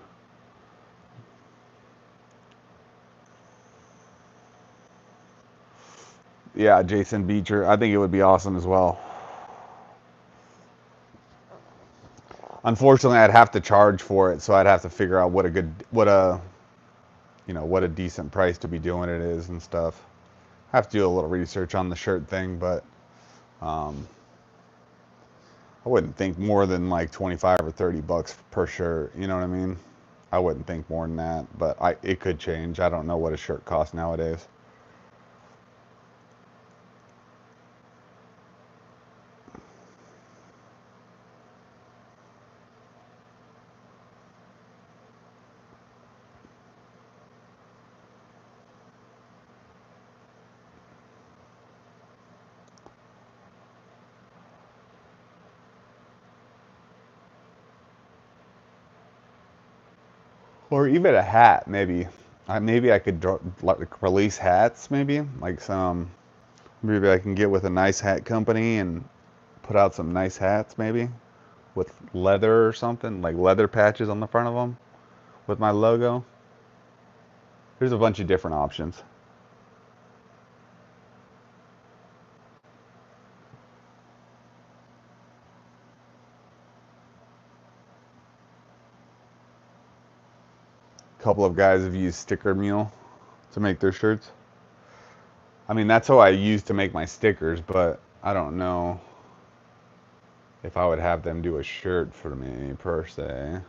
Yeah, Jason Beecher. I think it would be awesome as well. Unfortunately, I'd have to charge for it, so I'd have to figure out what a decent price to be doing it is and stuff. I have to do a little research on the shirt thing, but um, I wouldn't think more than like 25 or 30 bucks per shirt. You know what I mean? I wouldn't think more than that, but it could change. I don't know what a shirt costs nowadays. Or even a hat, maybe. Maybe I could like release hats, maybe like some. Maybe I can get with a nice hat company and put out some nice hats, maybe with leather or something, like leather patches on the front of them with my logo. There's a bunch of different options. A couple of guys have used Sticker Mule to make their shirts. I mean, that's how I use to make my stickers, but I don't know if I would have them do a shirt for me per se.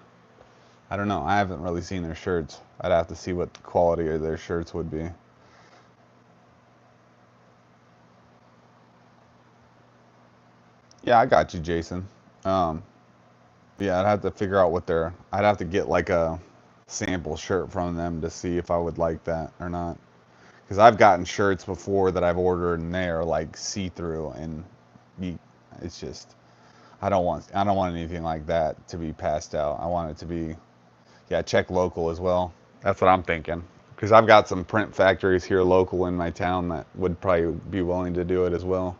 I don't know. I haven't really seen their shirts. I'd have to see what the quality of their shirts would be. Yeah, I got you, Jason. Um, yeah, I'd have to figure out I'd have to get like a sample shirt from them to see if I would like that or not. Because I've gotten shirts before that I've ordered and they are like see-through and you, it's just I don't want anything like that to be passed out. I want it to be, yeah, check local as well. That's what I'm thinking. Because I've got some print factories here local in my town that would probably be willing to do it as well.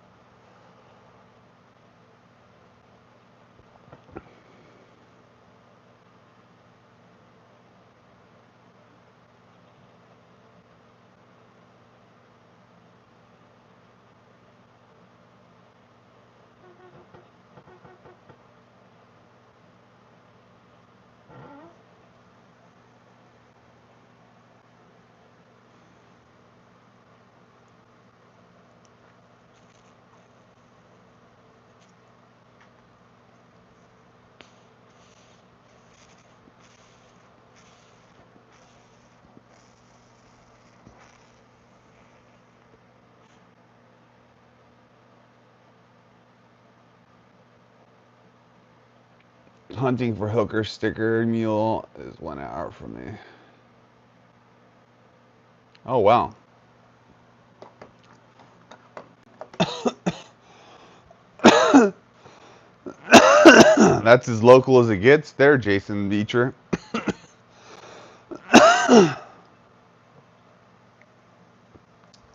Hunting for hooker sticker mule is 1 hour from me. Oh, wow. That's as local as it gets there, Jason Beecher.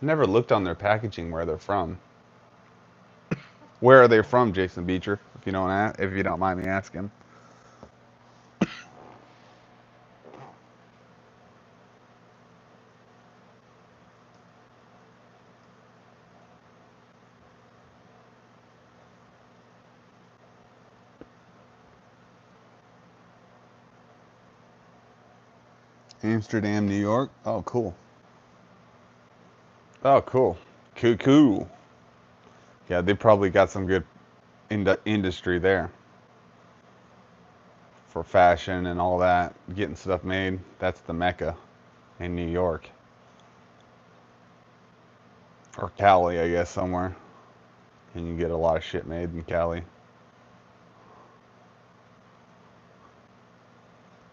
Never looked on their packaging where they're from. Where are they from, Jason Beecher? If you don't mind me asking. Amsterdam, New York. Oh, cool. Oh, cool. Cool. Yeah, they probably got some good industry there for fashion and all that. Getting stuff made. That's the Mecca in New York. Or Cali, I guess, somewhere. And you get a lot of shit made in Cali.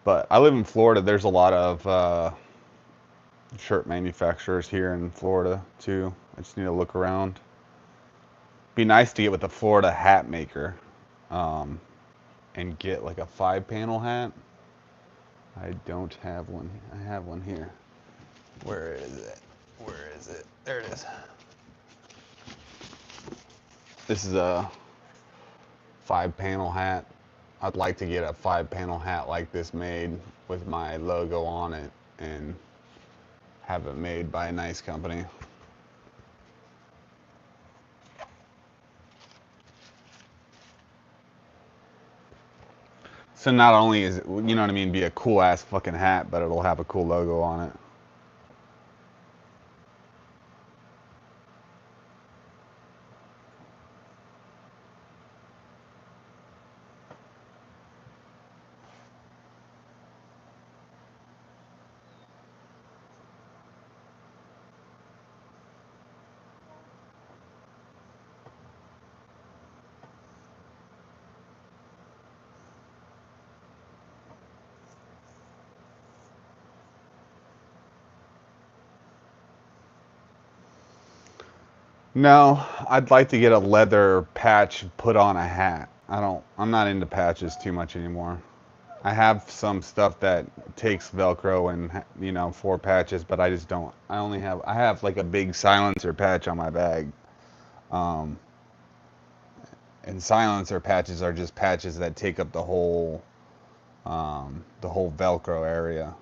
But I live in Florida. There's a lot of shirt manufacturers here in Florida, too. I just need to look around. Be nice to get with a Florida hat maker um, and get like a 5-panel hat. I don't have one. I have one here. Where is it? Where is it? There it is. This is a 5-panel hat. I'd like to get a 5-panel hat like this made with my logo on it and have it made by a nice company. So not only is it, you know what I mean, be a cool ass fucking hat, but it'll have a cool logo on it. No, I'd like to get a leather patch put on a hat. I'm not into patches too much anymore. I have some stuff that takes Velcro and, you know, 4 patches, but I just don't. I have like a big silencer patch on my bag. Um, and silencer patches are just patches that take up the whole Velcro area.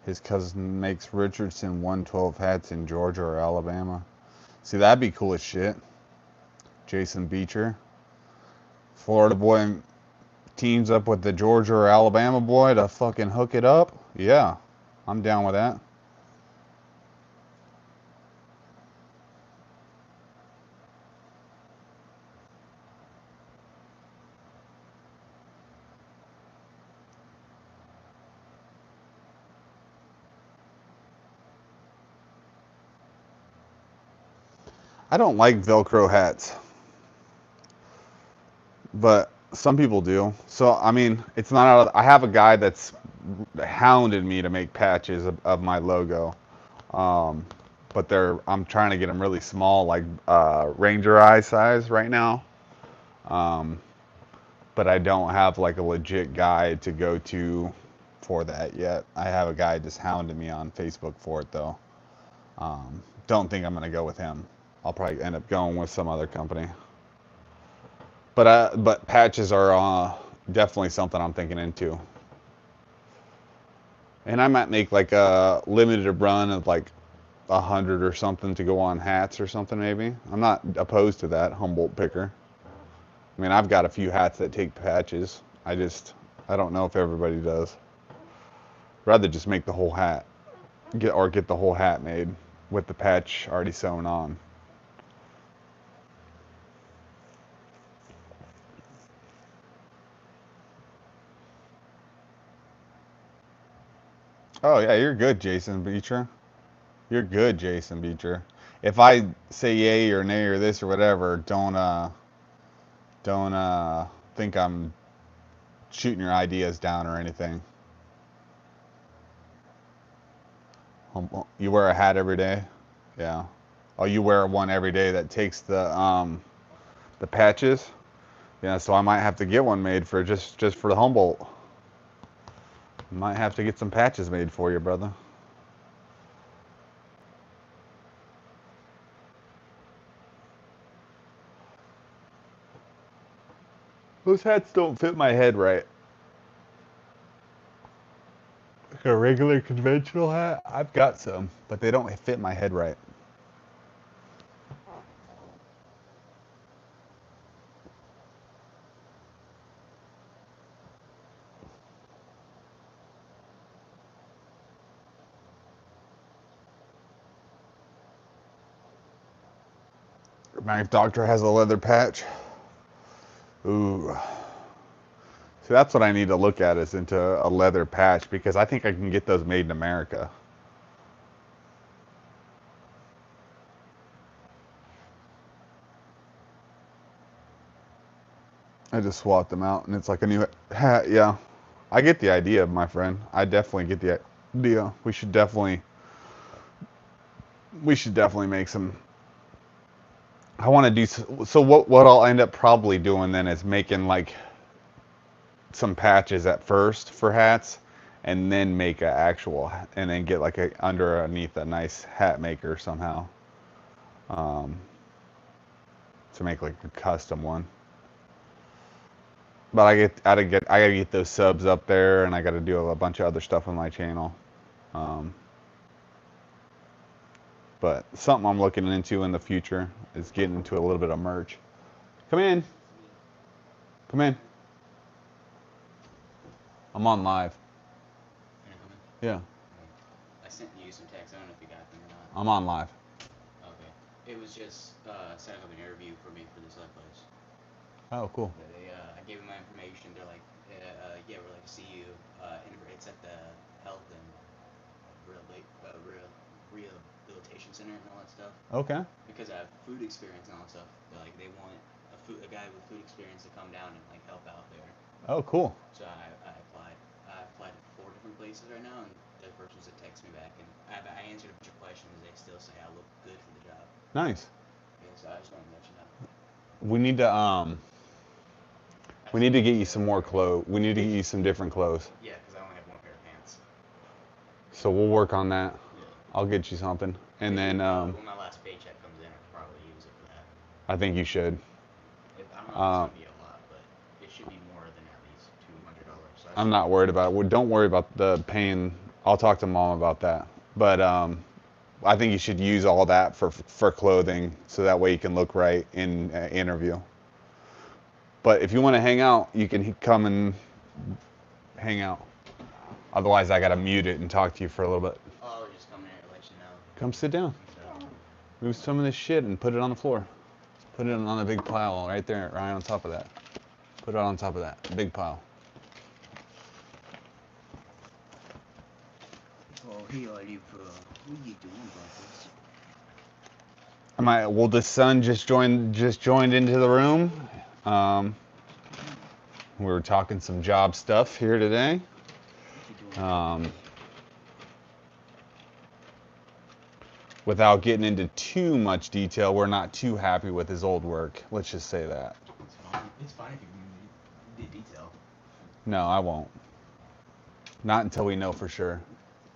His cousin makes Richardson 112 hats in Georgia or Alabama. See, that'd be cool as shit. Jason Beecher. Florida boy teams up with the Georgia or Alabama boy to fucking hook it up. Yeah, I'm down with that. I don't like Velcro hats, but some people do. So, I mean, it's not out of, I have a guy that's hounded me to make patches of my logo. Um, but I'm trying to get them really small, like Ranger Eye size right now. Um, but I don't have like a legit guy to go to for that yet. I have a guy just hounding me on Facebook for it though. Don't think I'm gonna go with him. I'll probably end up going with some other company. But patches are definitely something I'm thinking into. And I might make like a limited run of like 100 or something to go on hats or something maybe. I'm not opposed to that, Humboldt picker. I mean, I've got a few hats that take patches. I don't know if everybody does. Rather just make the whole hat, get the whole hat made with the patch already sewn on. Oh yeah, you're good, Jason Beecher. You're good, Jason Beecher. If I say yay or nay or this or whatever, don't think I'm shooting your ideas down or anything. You wear a hat every day? Yeah. Oh, you wear one every day that takes the patches? Yeah, so I might have to get one made for just for the Humboldt. Might have to get some patches made for you, brother. Those hats don't fit my head right. A regular conventional hat? I've got some, but they don't fit my head right. My doctor has a leather patch. Ooh. See, that's what I need to look at is into a leather patch because I think I can get those made in America. I just swapped them out and it's like a new hat. Yeah. I get the idea, my friend. I definitely get the idea. We should definitely make some. I want to do so. What I'll end up probably doing then is making like some patches at first for hats, and then make a actual, and then get like a underneath a nice hat maker somehow, um, to make like a custom one. But I gotta get those subs up there, and I gotta do a bunch of other stuff on my channel. Um, but something I'm looking into in the future is getting into a little bit of merch. Come in, come in. I'm on live. Yeah, I sent you some texts. I don't know if you got them or not. I'm on live. Okay. It was just setting up an interview for me for this other place. Oh, cool. I gave them my information. They're like, yeah, we'd like to see you. It's at the health and rehabilitation center and all that stuff. Okay. Because I have food experience and all that stuff. They want a guy with food experience to come down and like help out there. Oh, cool. So I applied. I applied to 4 different places right now, and the first was to text me back, and I answered a bunch of questions. They still say I look good for the job. Nice. Yeah, so I just wanted to let you know. We need to get you some more clothes. We need to get you some different clothes. Yeah, because I only have one pair of pants. So we'll work on that. Yeah. I'll get you something, and then when my last paycheck comes in, I could probably use it for that. I think you should. I don't know if it's gonna be a lot, but it should be more than at least $200. So I'm not worried about it. Don't worry about the paying. I'll talk to mom about that. But I think you should use all that for clothing, so that way you can look right in an interview. But if you want to hang out, you can come and hang out. Otherwise, I gotta mute it and talk to you for a little bit. I'll just come in here and let you know. Come sit down. So, Move some of this shit and put it on the floor. Put it on a big pile right there, right on top of that. Put it on top of that big pile. oh, hey, Olive, what are you doing, breakfast? Well, the son just joined into the room. We were talking some job stuff here today. What you doing? Without getting into too much detail, we're not too happy with his old work. Let's just say that. It's fine. It's fine if you need detail. No, I won't. Not until we know for sure.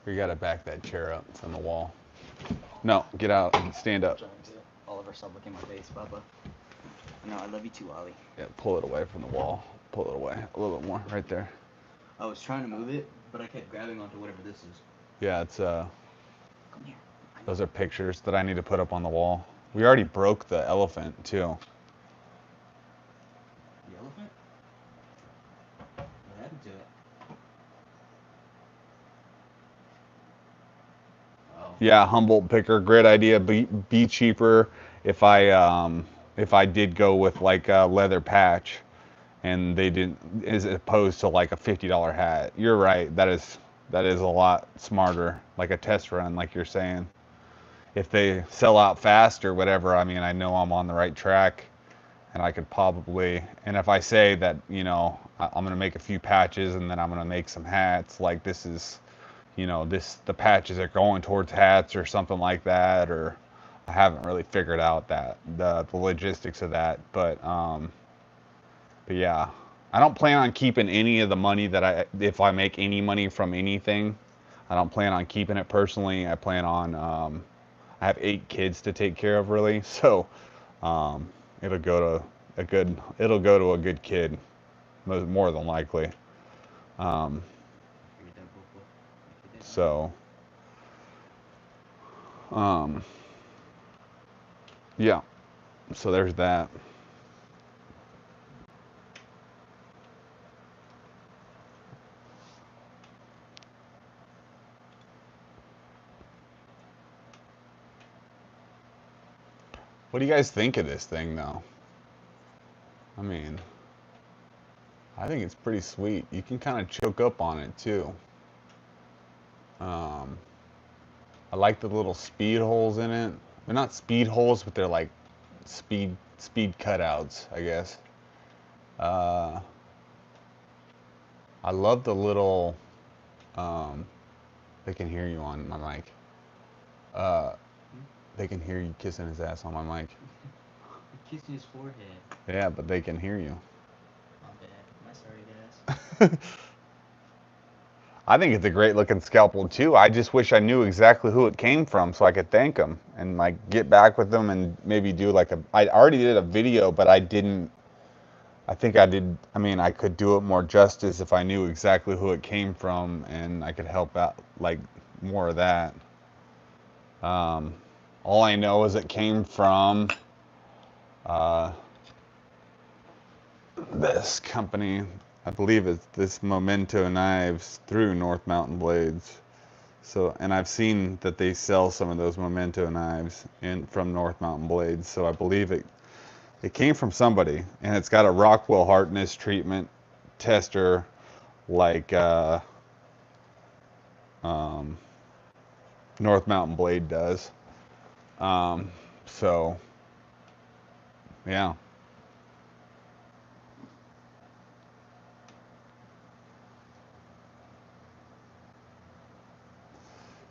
You gotta back that chair up from the wall. No, get out and stand up. Oliver, stop looking at my face, Papa. No, I love you too, Ollie. Yeah, pull it away from the wall. Pull it away a little bit more, right there. I was trying to move it, but I kept grabbing onto whatever this is. Yeah, it's Come here. those are pictures that I need to put up on the wall. We already broke the elephant too. The elephant? What happened to it? Oh. Yeah, Humboldt picker, great idea. Be cheaper if I did go with like a leather patch, and they didn't, as opposed to like a $50 hat. You're right. That is a lot smarter. Like a test run, like you're saying. If they sell out fast or whatever, I mean, I know I'm on the right track, and I could probably. And if I say that, I'm gonna make a few patches and then I'm gonna make some hats, like this is. The patches are going towards hats or something like that, or I haven't really figured out that the logistics of that, but yeah, I don't plan on keeping any of the money if I make any money from anything, I don't plan on keeping it personally. I plan on, I have 8 kids to take care of really, so it'll go to a good kid, more than likely. So, yeah. So there's that. What do you guys think of this thing, though? I mean, I think it's pretty sweet. You can kind of choke up on it, too. I like the little speed holes in it. They're not speed holes, but they're like speed cutouts, I guess. I love the little. They can hear you on my mic. They can hear you kissing his ass on my mic. You're kissing his forehead. Yeah, but they can hear you. My bad. My sorry, guys. I think it's a great looking scalpel too. I just wish I knew exactly who it came from so I could thank them and like get back with them and maybe do like a. I already did a video, but I didn't. I think I did. I mean, I could do it more justice if I knew exactly who it came from and I could help out like more of that. All I know is it came from uh, this company. I believe it's this Memento Knives through North Mountain Blades. So, and I've seen that they sell some of those Memento knives from North Mountain Blades. So I believe it came from somebody, and it's got a Rockwell hardness treatment tester like um, North Mountain Blade does. So yeah.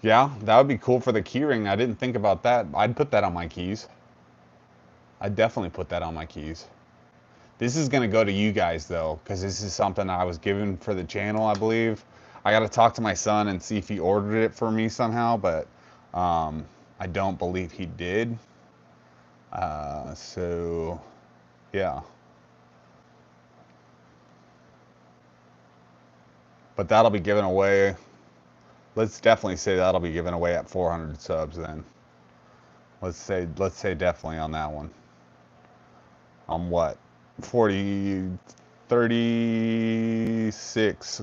Yeah, that would be cool for the keyring. I didn't think about that. I'd put that on my keys. I'd definitely put that on my keys. This is gonna go to you guys though, because this is something I was given for the channel, I believe. I gotta talk to my son and see if he ordered it for me somehow, but I don't believe he did. So yeah. But that'll be given away. Let's definitely say that'll be given away at 400 subs then. Let's say definitely on that one. I'm what? 40, 36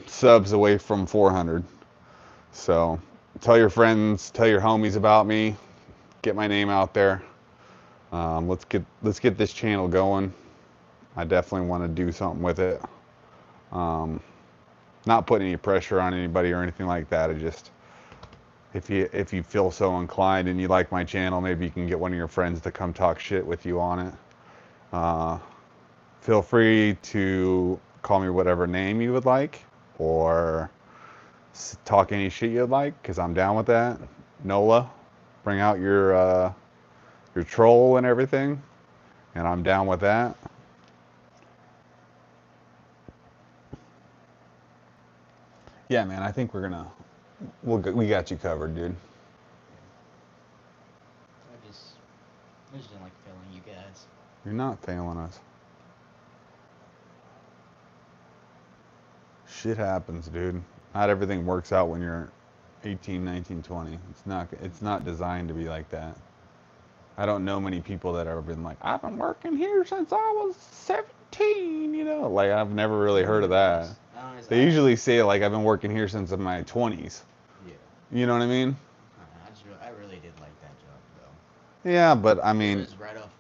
subs away from 400. So tell your friends, tell your homies about me, get my name out there. Let's get this channel going. I definitely want to do something with it. Not putting any pressure on anybody or anything like that. I just if you feel so inclined and you like my channel, maybe you can get one of your friends to come talk shit with you on it. Feel free to call me whatever name you would like, or talk any shit you'd like, because I'm down with that. Nola, bring out your troll and everything, and I'm down with that. Yeah, man, I think we got you covered, dude. I just didn't like failing you guys. You're not failing us. Shit happens, dude. Not everything works out when you're 18, 19, 20. It's not designed to be like that. I don't know many people that have been like, I've been working here since I was 17, you know? Like, I've never really heard of that. They usually say, like, I've been working here since my 20s. Yeah. You know what I mean? I really did like that job, though. Yeah, but I mean, it was right off,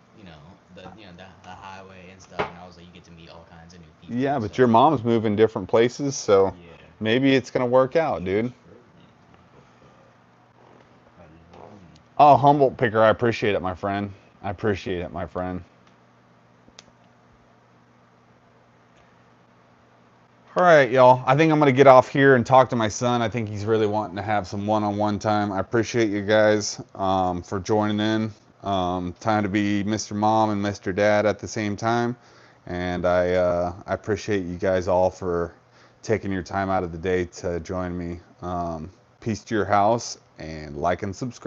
the highway and stuff, and I was like, you get to meet all kinds of new people. yeah, but your mom's moving different places, so Yeah. maybe it's gonna work out, dude. Oh, Humboldt Picker, I appreciate it, my friend. I appreciate it, my friend. All right, y'all. I think I'm going to get off here and talk to my son. I think he's really wanting to have some one-on-one time. I appreciate you guys for joining in. Time to be Mr. Mom and Mr. Dad at the same time. And I appreciate you guys all for taking your time out of the day to join me. Peace to your house, and like and subscribe.